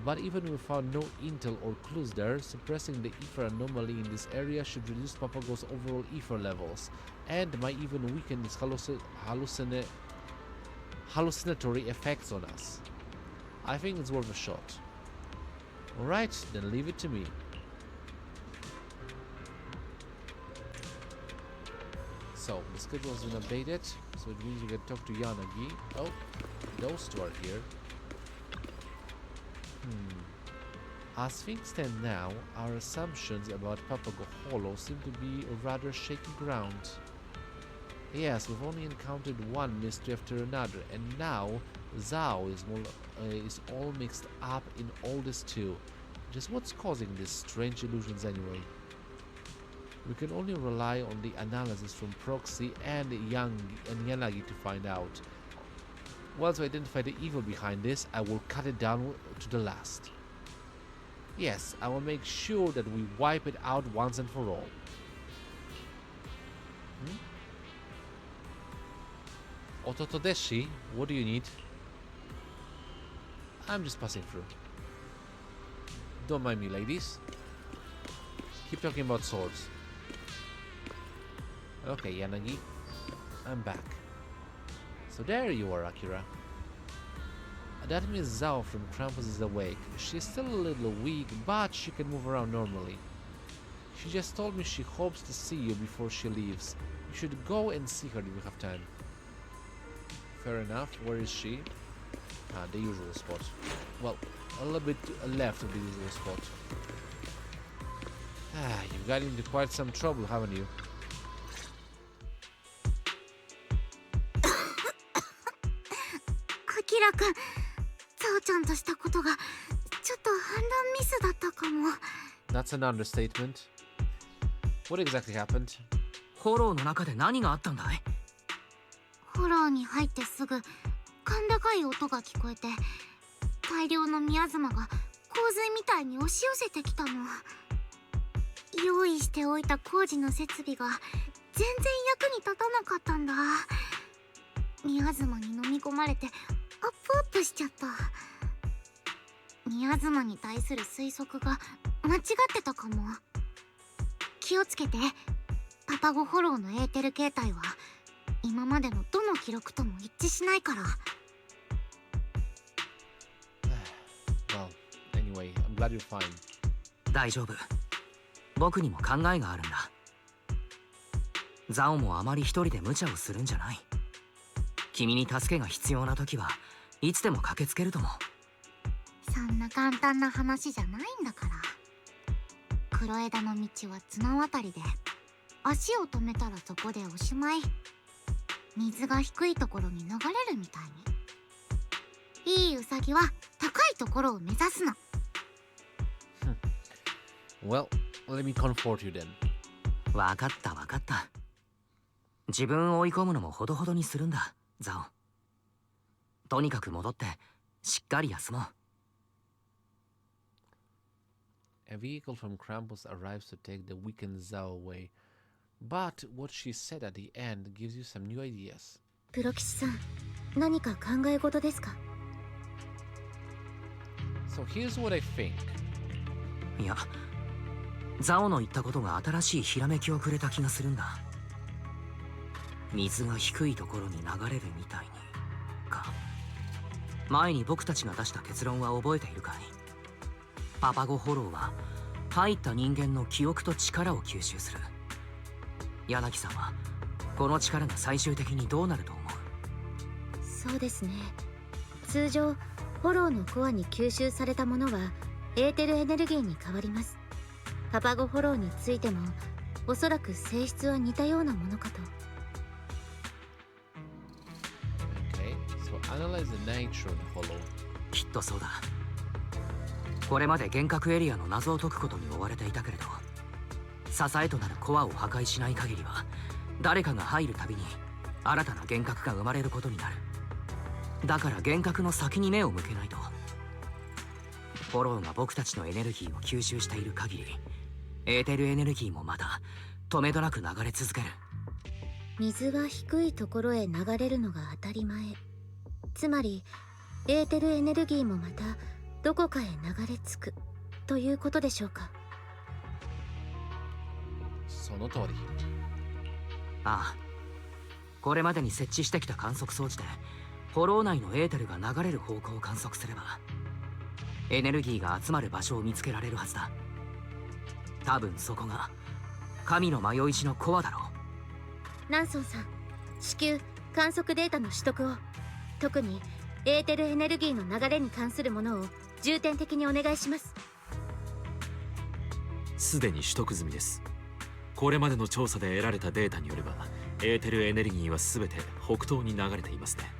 But even if we found no intel or clues there, suppressing the ether anomaly in this area should reduce Papago's overall ether levels, and might even weaken its hallucinatory effects on us. I think it's worth a shot. Alright, then leave it to me. So, the schedule has been updated, so it means you can talk to Yanagi. Oh, those two are here. As things stand now, our assumptions about Papago Hollow seem to be a rather shaky ground. Yes, we've only encountered one mystery after another, and now Zhao is all mixed up in all this too. Just what's causing these strange illusions anyway? We can only rely on the analysis from Proxy and Yanagi to find out. Once we identify the evil behind this, I will cut it down to the last. Yes, I will make sure that we wipe it out once and for all. Ototodeshi, what do you need? I'm just passing through. Don't mind me, ladies. Keep talking about swords. Okay, Yanagi, I'm back. So there you are, Akira. That means Zhao from Krampus is awake. She's still a little weak, but she can move around normally. She just told me she hopes to see you before she leaves. You should go and see her if you have time. Fair enough. Where is she? Ah, the usual spot. Well, a little bit left of the usual spot. Ah, you've got into quite some trouble, haven't you? Akira-kun, Zhao-chanとしたことがちょっと判断ミスだったかも。 That's an understatement. What exactly happened? ホローの中で何があったんだい？ホローに入ってすぐ甲高い音が聞こえて、大量のミヤズマが洪水みたいに押し寄せてきたの。用意しておいた工事の設備が全然役に立たなかったんだ。ミヤズマに飲み込まれてアップしちゃった。ミヤズマに対する推測が間違ってたかも。気をつけて。パパゴホローのエーテル形態は今までのどの記録とも一致しないから。Well, anyway, I'm glad you're fine. 大丈夫。僕にも考えがあるんだ。ザオもあまり一人で無茶をするんじゃない。君に助けが必要な時はいつでも駆けつけると思う。そんな簡単な話じゃないんだから。黒枝の道は綱渡りで、足を止めたらそこでおしまい。水が低いところに流れるみたいに。いいウサギは高いところを目指すの。Well, let me comfort you then. わかったわかった。自分を追い込むのもほどほどにするんだ、ザオ。とにかく戻ってしっかり休もう。A vehicle from Krampus arrives to take the weakened Zhao away. But what she said at the end gives you some new ideas. プロキシさん、何か考え事ですか？ So here's what I think. いや、ザオの言ったことが新しいひらめきをくれた気がするんだ。水が低いところに流れるみたいにか。前に僕たちが出した結論は覚えているかい？パパゴホローは入った人間の記憶と力を吸収する。柳さんはこの力が最終的にどうなると思う？そうですね。通常フォローのコアに吸収されたものはエーテルエネルギーに変わります。パパゴフォローについてもおそらく性質は似たようなものかと。Okay, so analyze the nature of the hollow. きっとそうだ。これまで幻覚エリアの謎を解くことに追われていたけれど、支えとなるコアを破壊しない限りは誰かが入るたびに新たな幻覚が生まれることになる。だから幻覚の先に目を向けないと。フォローが僕たちのエネルギーを吸収している限り、エーテルエネルギーもまた止めどなく流れ続ける。水は低いところへ流れるのが当たり前。つまりエーテルエネルギーもまたどこかへ流れ着くということでしょうか。その通り。ああ、これまでに設置してきた観測装置でフォロー内のエーテルが流れる方向を観測すればエネルギーが集まる場所を見つけられるはずだ。多分そこが神の迷い地のコアだろう。ナンソンさん、至急観測データの取得を、特にエーテルエネルギーの流れに関するものを重点的にお願いします。すでに取得済みです。これまでの調査で得られたデータによればエーテルエネルギーは全て北東に流れていますね。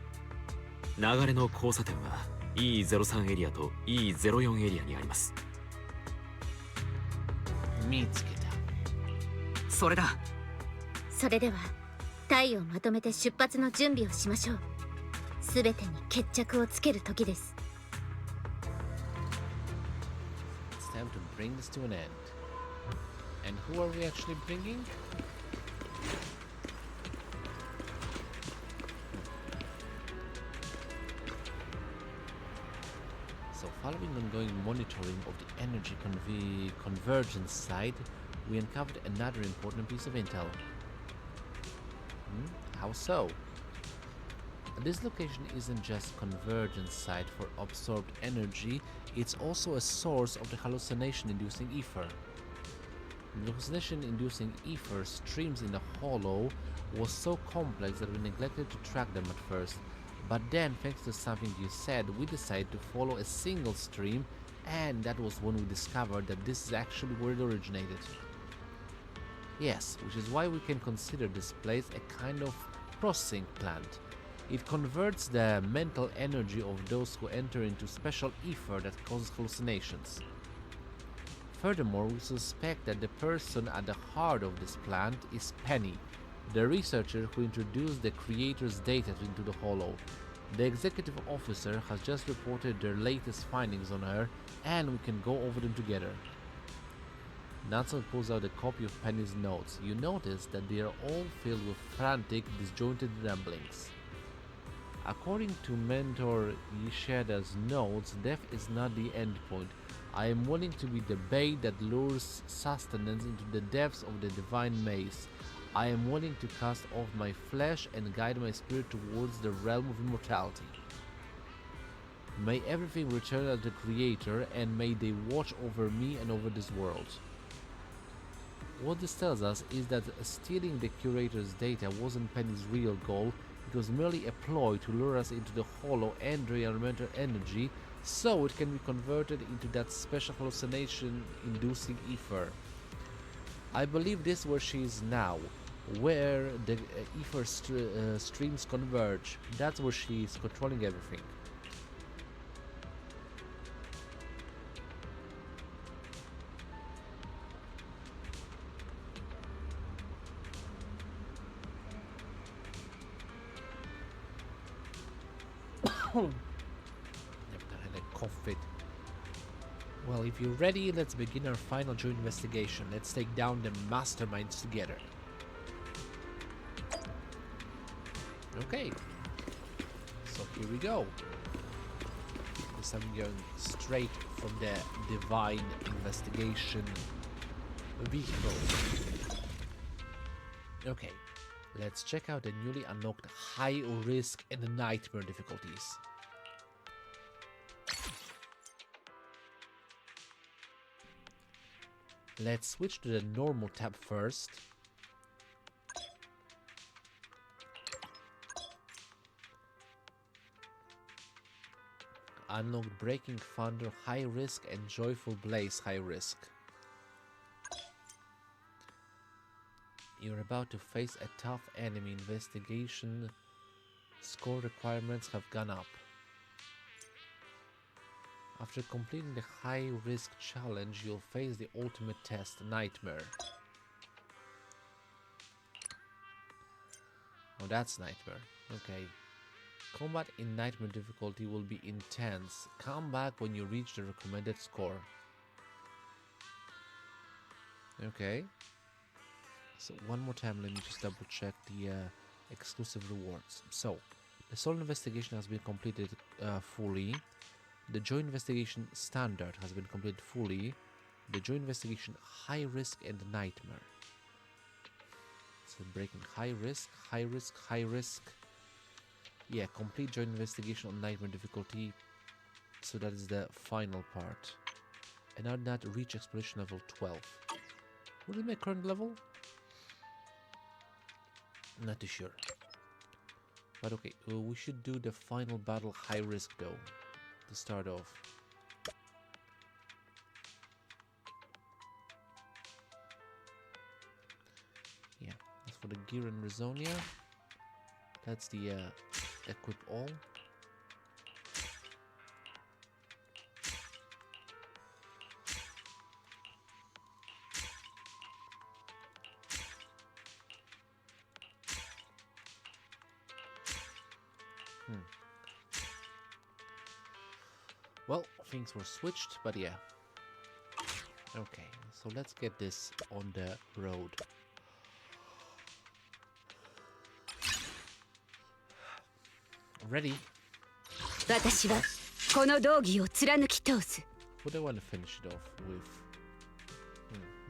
流れの交差点は E03 エリアと E04 エリアにあります。見つけた。それだ。それでは隊をまとめて出発の準備をしましょう。すべてに決着をつける時です。 It's time to bring this to an end. And who are we actually bringing? So following ongoing monitoring of the energy convergence side, we uncovered another important piece of intel. How so? This location isn't just convergence site for absorbed energy, it's also a source of the hallucination-inducing ether. The hallucination-inducing ether streams in the hollow was so complex that we neglected to track them at first. But then, thanks to something you said, we decided to follow a single stream, and that was when we discovered that this is actually where it originated. Yes, which is why we can consider this place a kind of processing plant. It converts the mental energy of those who enter into special ether that causes hallucinations. Furthermore, we suspect that the person at the heart of this plant is Penny, the researcher who introduced the creator's data into the hollow. The executive officer has just reported their latest findings on her, and we can go over them together. Nathan pulls out a copy of Penny's notes. You notice that they are all filled with frantic, disjointed ramblings. According to Mentor Yisheda's notes, death is not the end point. I am willing to be the bait that lures sustenance into the depths of the divine maze. I am willing to cast off my flesh and guide my spirit towards the realm of immortality. May everything return to the Creator, and may they watch over me and over this world. What this tells us is that stealing the Curator's data wasn't Penny's real goal. It was merely a ploy to lure us into the hollow and drain mental energy, so it can be converted into that special hallucination-inducing ether. I believe this is where she is now, where the ether streams converge. That's where she is controlling everything. Never had a cough fit. Well, if you're ready, let's begin our final joint investigation. Let's take down the masterminds together. Okay. So here we go. This time we're going straight from the divine investigation vehicle. Okay. Let's check out the newly unlocked high risk and nightmare difficulties. Let's switch to the normal tab first. Unlocked Breaking Thunder, High Risk, and Joyful Blaze, High Risk. You're about to face a tough enemy. Investigation score requirements have gone up. After completing the high risk challenge, you'll face the ultimate test, Nightmare. Oh, that's Nightmare. Okay. Combat in Nightmare difficulty will be intense. Come back when you reach the recommended score. Okay. So one more time, let me just double check the exclusive rewards. So, the solo investigation has been completed fully. The joint investigation standard has been completed fully. The joint investigation high risk and nightmare. So breaking high risk, high risk, high risk. Yeah, complete joint investigation on nightmare difficulty. So that is the final part. And now that reach exploration level 12. What is my current level? Not too sure. But okay, we should do the final battle high risk though, to start off. Yeah, as for the gear and Resonia, that's the equip all. Well, things were switched, but yeah. Okay, so let's get this on the road. Ready? 私はこの道義を貫き通す。 Would I want to finish it off with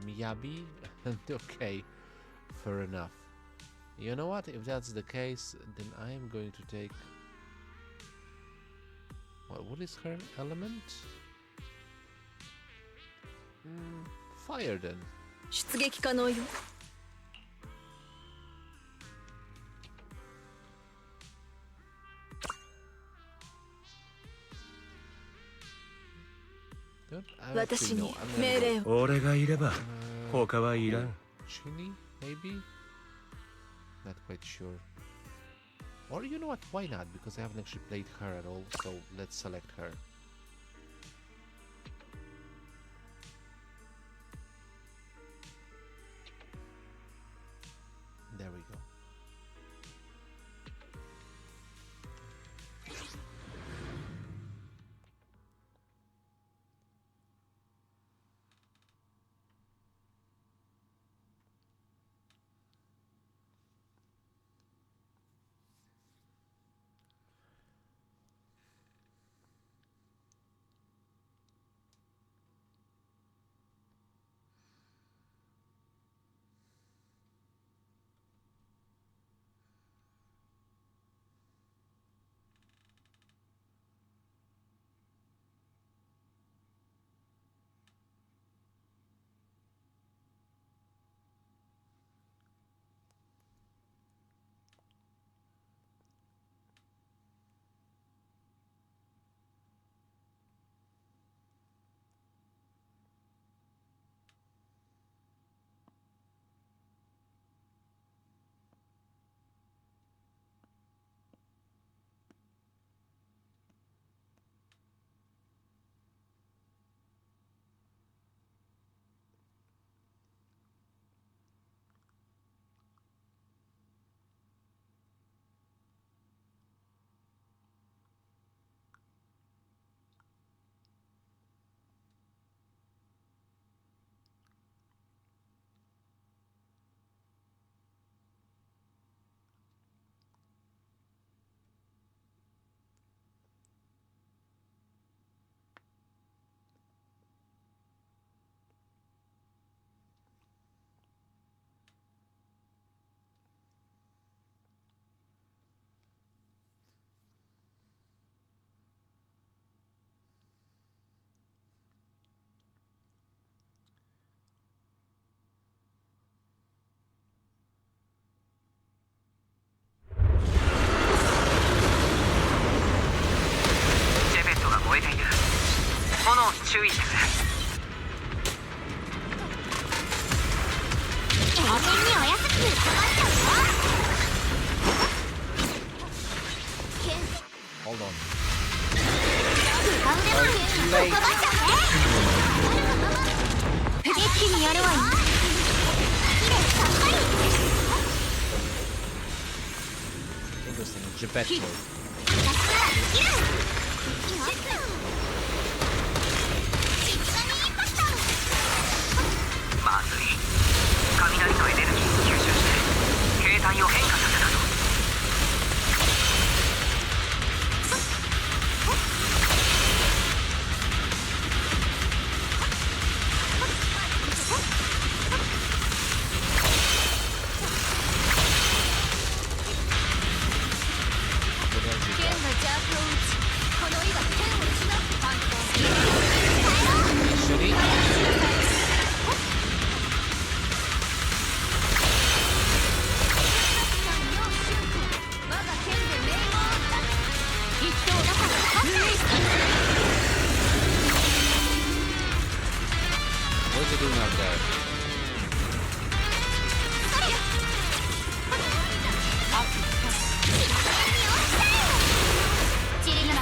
Miyabi? Okay, fair enough. You know what? If that's the case, then I am going to take... What is her element? Fire then. 出撃可能よ。 Good. 私 Actually, に no, I'm 命 gonna 令 go. を。俺がいれば他はいらん。 Chini, maybe? Not quite sure. Or you know what? Why not? Because I haven't actually played her at all, so let's select her. There we go. Geppetto. まずい。雷のエネルギーを吸収して形態を変化させたぞ。剣が邪悪を打ちこの意が剣を失う反抗 Actually, 我が剣で命を打った一等だから勝った what's he doing out there? チリヌマ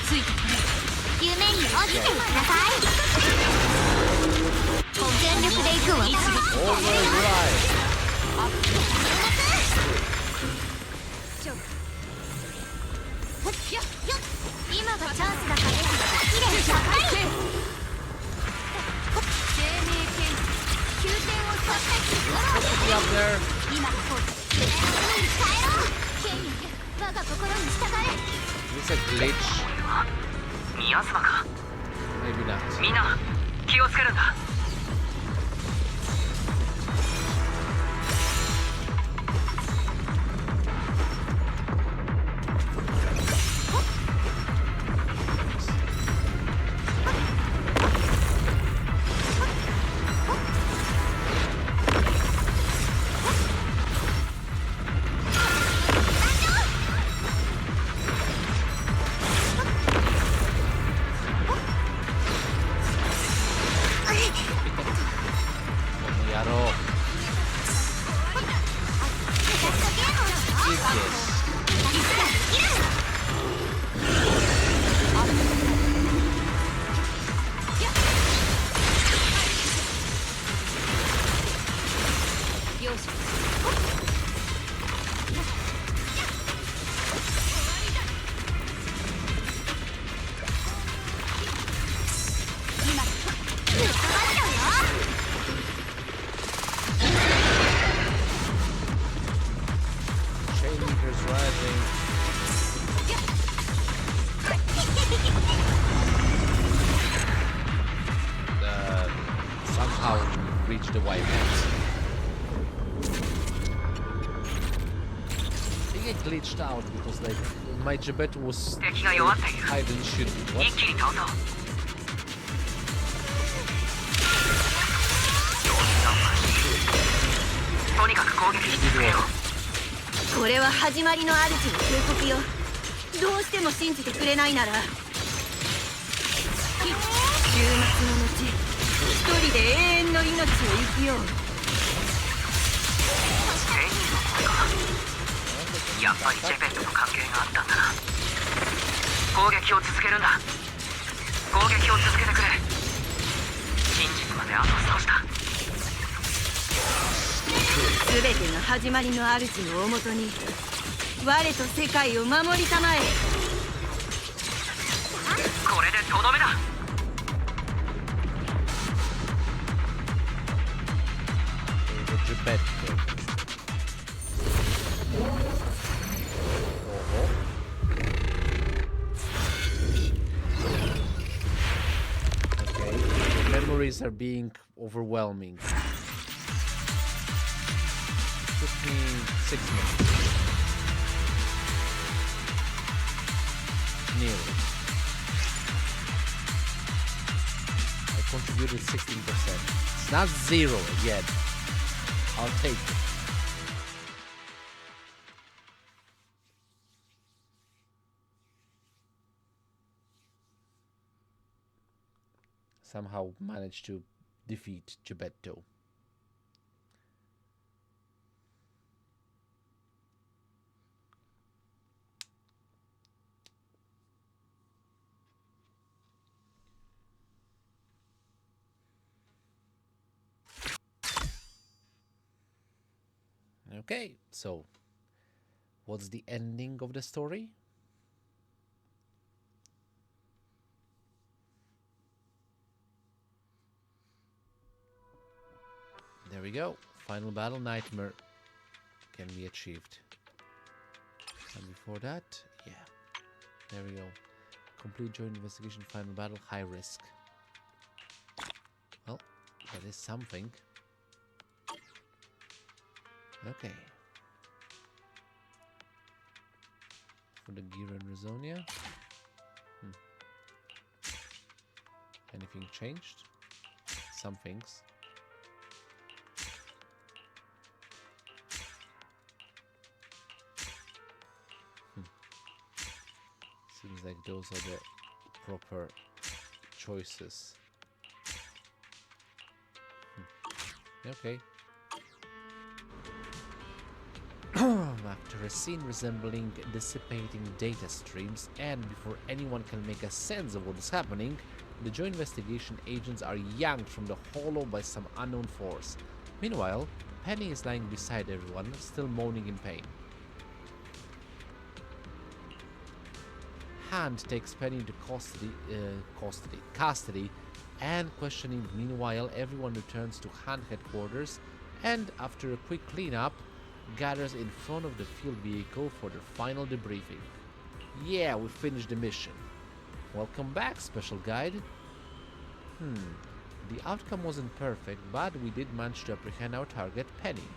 ついた夢に落ちてください全力で行くわ Overdrive. 今がチャンスだからきれいしゃっかり生命剣宮殿を刺したき What's he up there? 今こそ帰ろう剣よ我が心に従え Looks like glitch. 宮妻か。 Maybe not. みんな気をつけるんだ。reach the white hands. I get glitched out because like my Geppetto was hide and shoot. What? とにかく攻撃し続けよう。これは始まりの主の警告よ。どうしても信じてくれないなら終末の後一人で永遠の命を生きよう。全員の声か。やっぱりジェペットと関係があったんだな。攻撃を続けるんだ。攻撃を続けてくれ。真実まであと少しだ。全ての始まりの主の大元に我と世界を守りたまえ。これでとどめだ。Okay, the memories are being overwhelming. Took me 6 minutes. Nearly. I contributed 16%. It's not 0 yet. I'll take it. Somehow managed to defeat Geppetto. Okay, so what's the ending of the story? There we go. Final battle nightmare can be achieved. And before that, yeah. There we go. Complete joint investigation, final battle, high risk. Well, that is something. Okay. For the Gira and Rizonia. Anything changed? Some things. Seems like those are the proper choices. Okay. After a scene resembling dissipating data streams, and before anyone can make a sense of what is happening, the joint investigation agents are yanked from the hollow by some unknown force. Meanwhile, Penny is lying beside everyone, still moaning in pain. Hand takes Penny into custody, and questioning. Meanwhile, everyone returns to Hand headquarters, and after a quick cleanup, gathers in front of the field vehicle for their final debriefing. Yeah, we finished the mission. Welcome back, Special Guide. The outcome wasn't perfect, but we did manage to apprehend our target, Penny.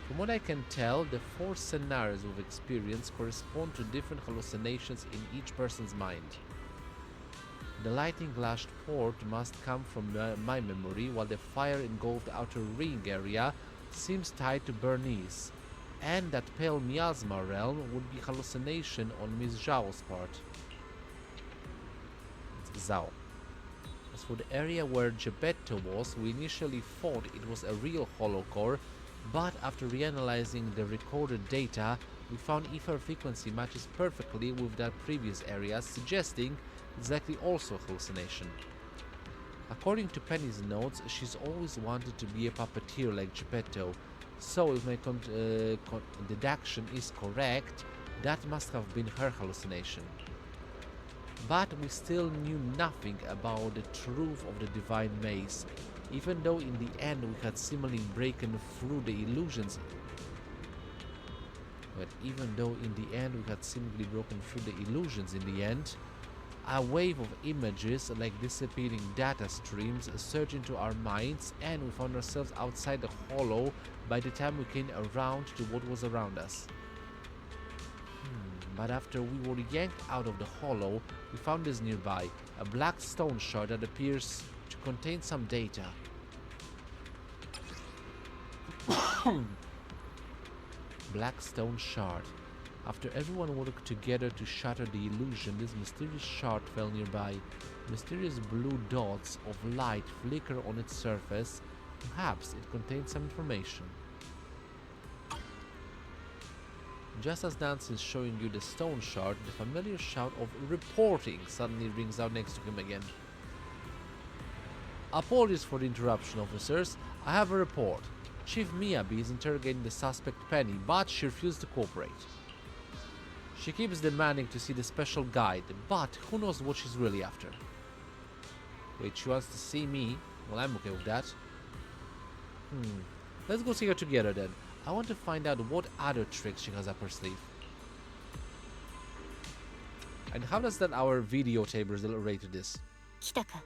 From what I can tell, the 4 scenarios we've experienced correspond to different hallucinations in each person's mind. The lightning-lashed port must come from my memory, while the fire-engulfed outer ring area seems tied to Bernice, and that pale miasma realm would be hallucination on Miss Zhao's part. It's Zhao. As for the area where Geppetto was, we initially thought it was a real hollow core, but after reanalyzing the recorded data, we found ether frequency matches perfectly with that previous area, suggesting it's likely also a hallucination. According to Penny's notes, she's always wanted to be a puppeteer like Geppetto, so if my deduction is correct, that must have been her hallucination. But we still knew nothing about the truth of the divine maze, even though in the end we had seemingly broken through the illusions. In the end, a wave of images like disappearing data streams surged into our minds, and we found ourselves outside the hollow by the time we came around to what was around us. But after we were yanked out of the hollow, we found this nearby, a black stone shard that appears to contain some data. Black stone shard. After everyone worked together to shatter the illusion, this mysterious shard fell nearby. Mysterious blue dots of light flicker on its surface. Perhaps it contains some information. Just as Nancy is showing you the stone shard, the familiar shout of reporting suddenly rings out next to him again. Apologies for the interruption, officers. I have a report. Chief Miyabi is interrogating the suspect Penny, but she refused to cooperate. She keeps demanding to see the special guide, but who knows what she's really after. Wait, she wants to see me? Well, I'm okay with that. Let's go see her together then. I want to find out what other tricks she has up her sleeve. And how does that our videotape relate to this? 来たか。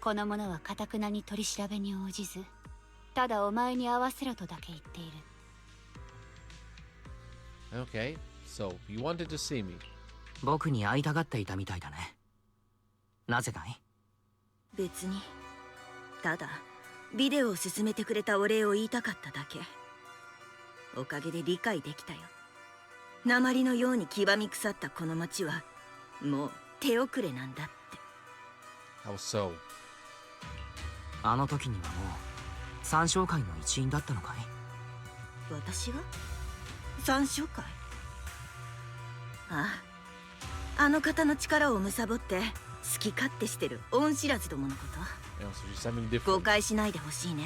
この者は堅くなに取り調べに応じず、ただお前に合わせろとだけ言っている。Okay, so you wanted to see me. 僕に会いたがっていたみたいだね。なぜだい？別にただビデオを勧めてくれたお礼を言いたかっただけ。おかげで理解できたよ。鉛のように黄ばみ腐ったこの町はもう手遅れなんだって。 How so? あの時にはもう三将会の一員だったのかい？私が三将会？ああ、あの方の力を貪って好き勝手してる恩知らずどものこと。Yeah, so she's something different. 誤解しないでほしいね。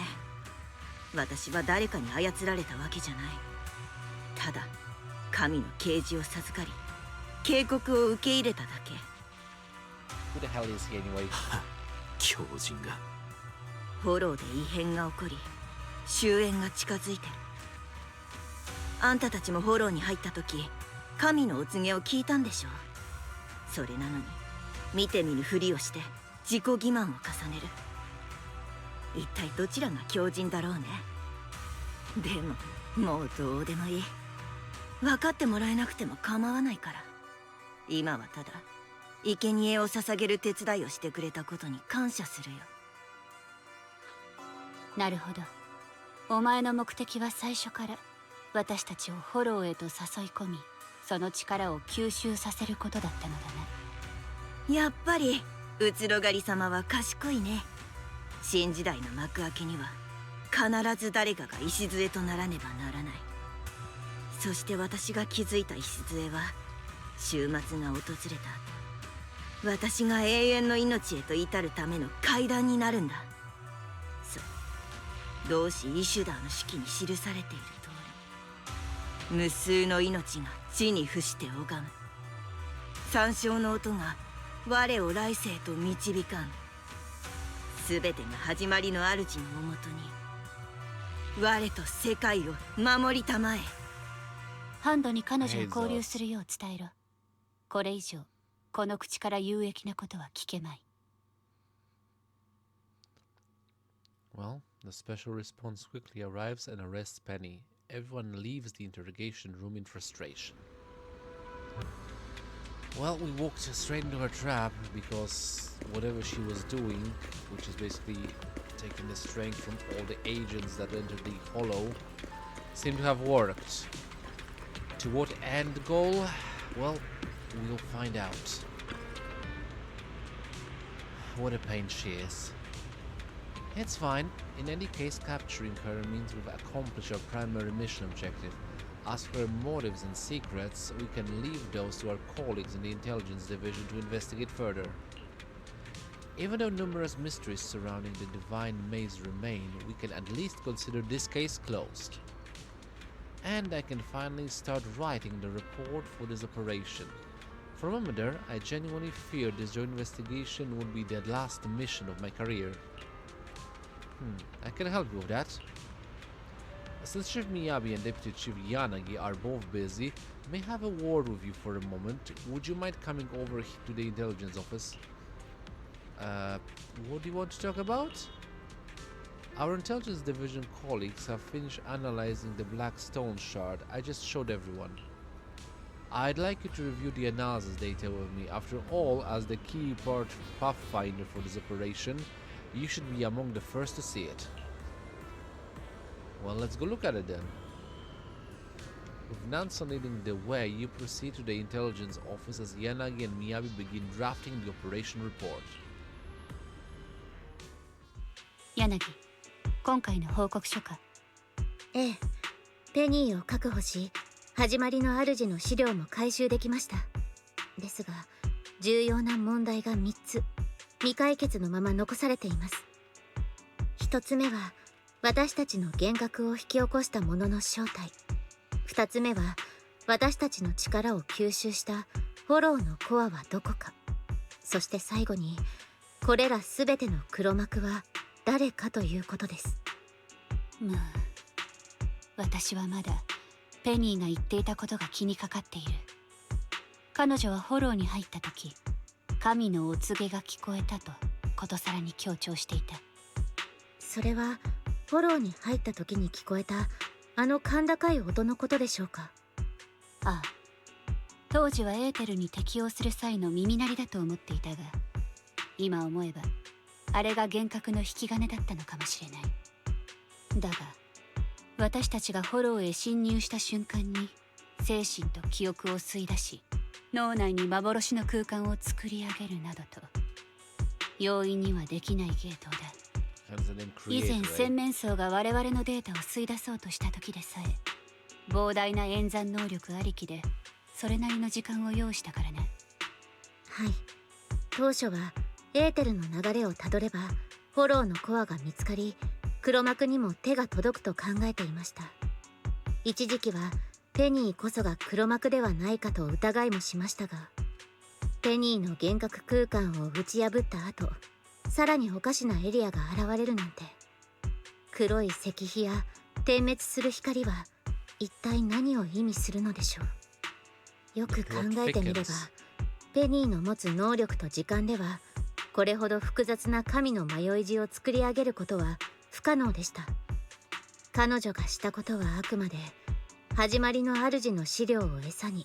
私は誰かに操られたわけじゃない。ただ神の啓示を授かり警告を受け入れただけ。 Who the hell is he anyway? 狂人が。フォローで異変が起こり終焉が近づいてる。あんたたちもフォローに入った時神のお告げを聞いたんでしょ。それなのに見て見ぬふりをして自己欺瞞を重ねる。一体どちらが狂人だろうね。でももうどうでもいい。分かってもらえなくても構わないから。今はただ生贄を捧げる手伝いをしてくれたことに感謝するよ。なるほど。お前の目的は最初から私たちをフォローへと誘い込み、その力を吸収させることだったのだな。やっぱり移ろがり様は賢いね。新時代の幕開けには必ず誰かが礎とならねばならない。そして私が築いた礎は終末が訪れた後、私が永遠の命へと至るための階段になるんだ。そう、同志イシュダーの手記に記されている通り、無数の命が地に伏して拝む。山椒の音が我を来世と導かん。全てが始まりの主のおもとに我と世界を守りたまえ。ハンドに彼女を交流するよう伝えろ。これ以上この口から有益なことは聞けまい。 Well, the special response quickly arrives and arrests Penny. Everyone leaves the interrogation room in frustration. Well, we walked straight into her trap because whatever she was doing, which is basically taking the strength from all the agents that entered the Hollow, seemed to have worked. To what end goal? Well, we'll find out. What a pain she is. It's fine. In any case, capturing her means we've accomplished our primary mission objective. As for her motives and secrets, we can leave those to our colleagues in the intelligence division to investigate further. Even though numerous mysteries surrounding the Divine Maze remain, we can at least consider this case closed. And I can finally start writing the report for this operation. For a moment there, I genuinely feared this joint investigation would be the last mission of my career. I can help you with that. Since Chief Miyabi and Deputy Chief Yanagi are both busy, may I have a word with you for a moment? Would you mind coming over to the intelligence office? What do you want to talk about? Our intelligence division colleagues have finished analyzing the black stone shard I just showed everyone. I'd like you to review the analysis data with me. After all, as the key part pathfinder for this operation, you should be among the first to see it. Well, let's go look at it then. With Nansen leading the way, you proceed to the intelligence office as Yanagi and Miyabi begin drafting the operation report. 柳、今回の報告書か。ええ、ペニーを確保し、始まりの主の資料も回収できました。ですが、重要な問題が3つ未解決のまま残されています。1つ目は私たちの幻覚を引き起こしたものの正体。2つ目は私たちの力を吸収したフォローのコアはどこか。そして最後にこれら全ての黒幕は誰かということです。まあ、私はまだペニーが言っていたことが気にかかっている。彼女はフォローに入った時、神のお告げが聞こえたとことさらに強調していた。それはフォローに入った時に聞こえたあの甲高い音のことでしょうか。ああ、当時はエーテルに適応する際の耳鳴りだと思っていたが、今思えばあれが幻覚の引き金だったのかもしれない。だが私たちがフォローへ侵入した瞬間に精神と記憶を吸い出し、脳内に幻の空間を作り上げるなどと容易にはできない芸当だ。以前洗面層が我々のデータを吸い出そうとした時でさえ膨大な演算能力ありきでそれなりの時間を要したからね。はい、当初はエーテルの流れをたどればフォローのコアが見つかり、黒幕にも手が届くと考えていました。一時期はペニーこそが黒幕ではないかと疑いもしましたが、ペニーの幻覚空間を打ち破った後、さらにおかしなエリアが現れるなんて。黒い石碑や点滅する光は一体何を意味するのでしょう。よく考えてみれば、ペニーの持つ能力と時間ではこれほど複雑な神の迷い字を作り上げることは不可能でした。彼女がしたことはあくまで始まりの主の資料を餌に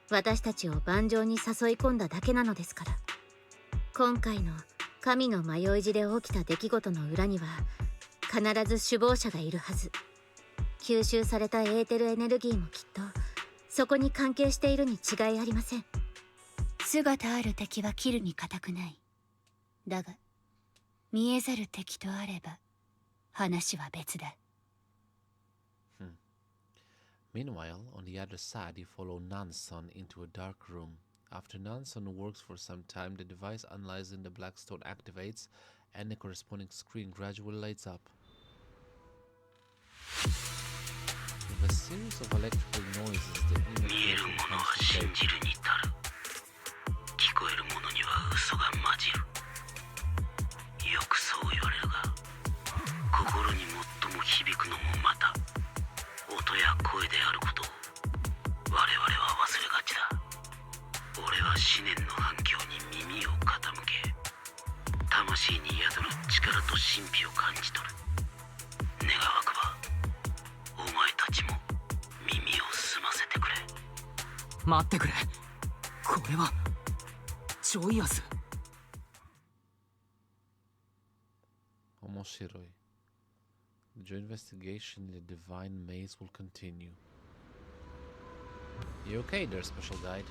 私たちを盤上に誘い込んだだけなのですから。今回の神の迷い字で起きた出来事の裏には必ず首謀者がいるはず。吸収されたエーテルエネルギーもきっとそこに関係しているに違いありません。姿ある敵は切るに固くない。だが見えざる敵とあれば話は別だ。Meanwhile, on the other side, you follow Nanson into a dark room. After Nanson works for some time, the device analyzing the black stone activates, and the corresponding screen gradually lights up. With a series of electrical noises, the image becomes to 待ってくれ。これはジョイアス。面白い。Your investigation in the divine maze will continue. You okay there, special guide?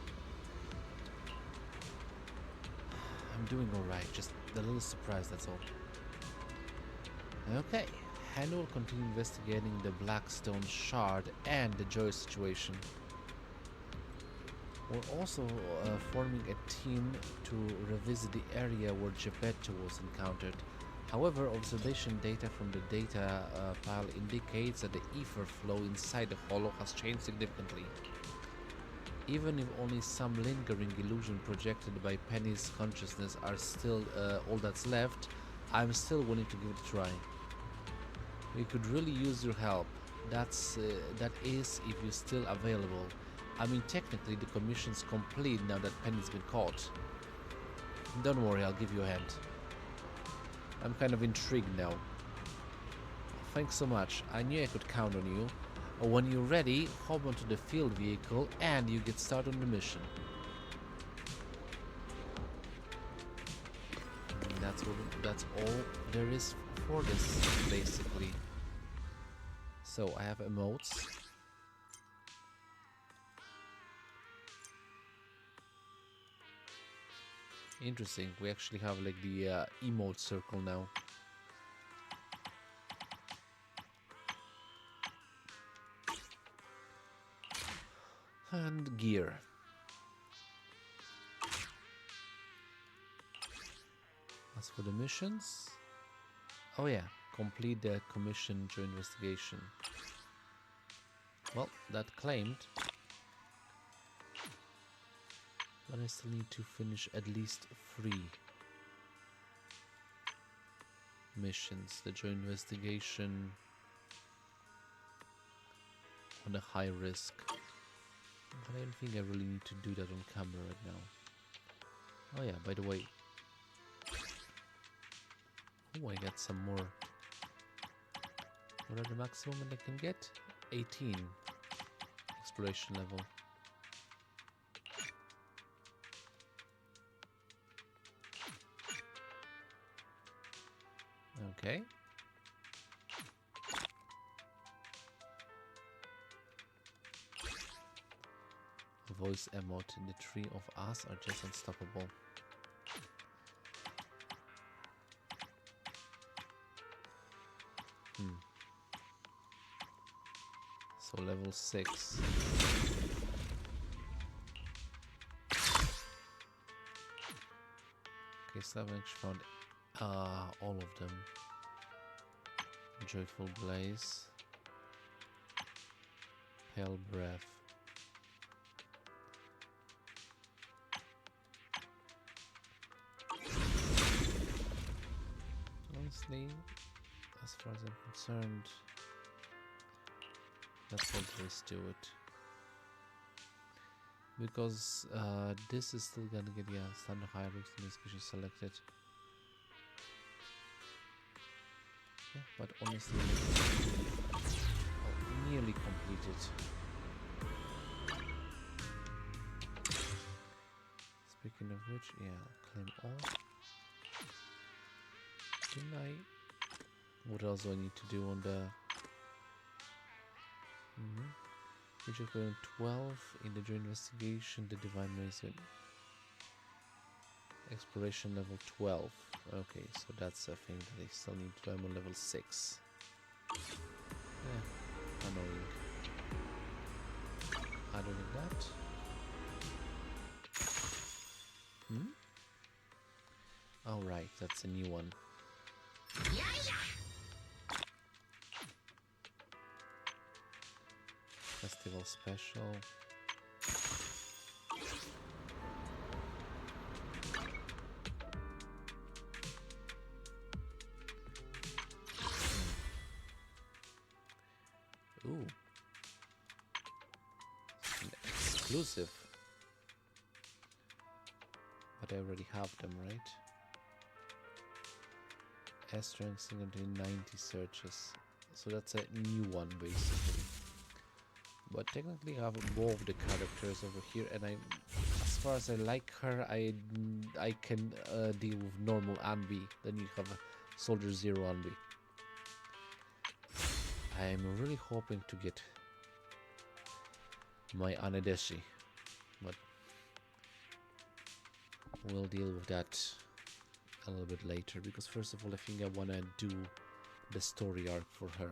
I'm doing alright, just a little surprised, that's all. Okay, Hannah will continue investigating the Blackstone Shard and the Joy situation. We're also forming a team to revisit the area where Geppetto was encountered. However, observation data from the data pile indicates that the ether flow inside the hollow has changed significantly. Even if only some lingering illusion projected by Penny's consciousness are still all that's left, I'm still willing to give it a try. We could really use your help. That is, if you're still available. I mean, technically the commission's complete now that Penny's been caught. Don't worry, I'll give you a hand. I'm kind of intrigued now. Thanks so much. I knew I could count on you. When you're ready, hop onto the field vehicle and you get started on the mission. That's all there is for this, basically. So I have emotes. Interesting, we actually have like the emote circle now. And gear. As for the missions, oh yeah, complete the commission to investigation. Well, that claimed. But I still need to finish at least 3 missions. The joint investigation on a high risk. But I don't think I really need to do that on camera right now. Oh yeah, by the way. Oh, I got some more. What are the maximum that I can get? 18 exploration level. Okay. Voice emote. The three of us are just unstoppable. So level 6. Okay, Savage found all of them. Joyful Blaze. Pale Breath. Honestly, as far as I'm concerned, let's not just do it. Because this is still gonna get, yeah, standard hierarchy which is selected. Yeah, but honestly, nearly completed. Speaking of which, yeah, claim all. Didn't I? What else do I need to do on the? Which is going 12 in the joint investigation, the divine medicine. Exploration level 12. Okay, so that's a thing that I still need to do. I'm on level 6. Yeah, annoying. Other than that. Alright, that's a new one. Festival special. Ooh. An exclusive. But I already have them, right? S strength single 90 searches. So that's a new one basically. But technically I have more of the characters over here, and I, as far as I like her, I can deal with normal Anbi. Then you have a Soldier Zero Anbi. I'm really hoping to get my Anedeshi, but we'll deal with that a little bit later, because first of all I think I want to do the story arc for her.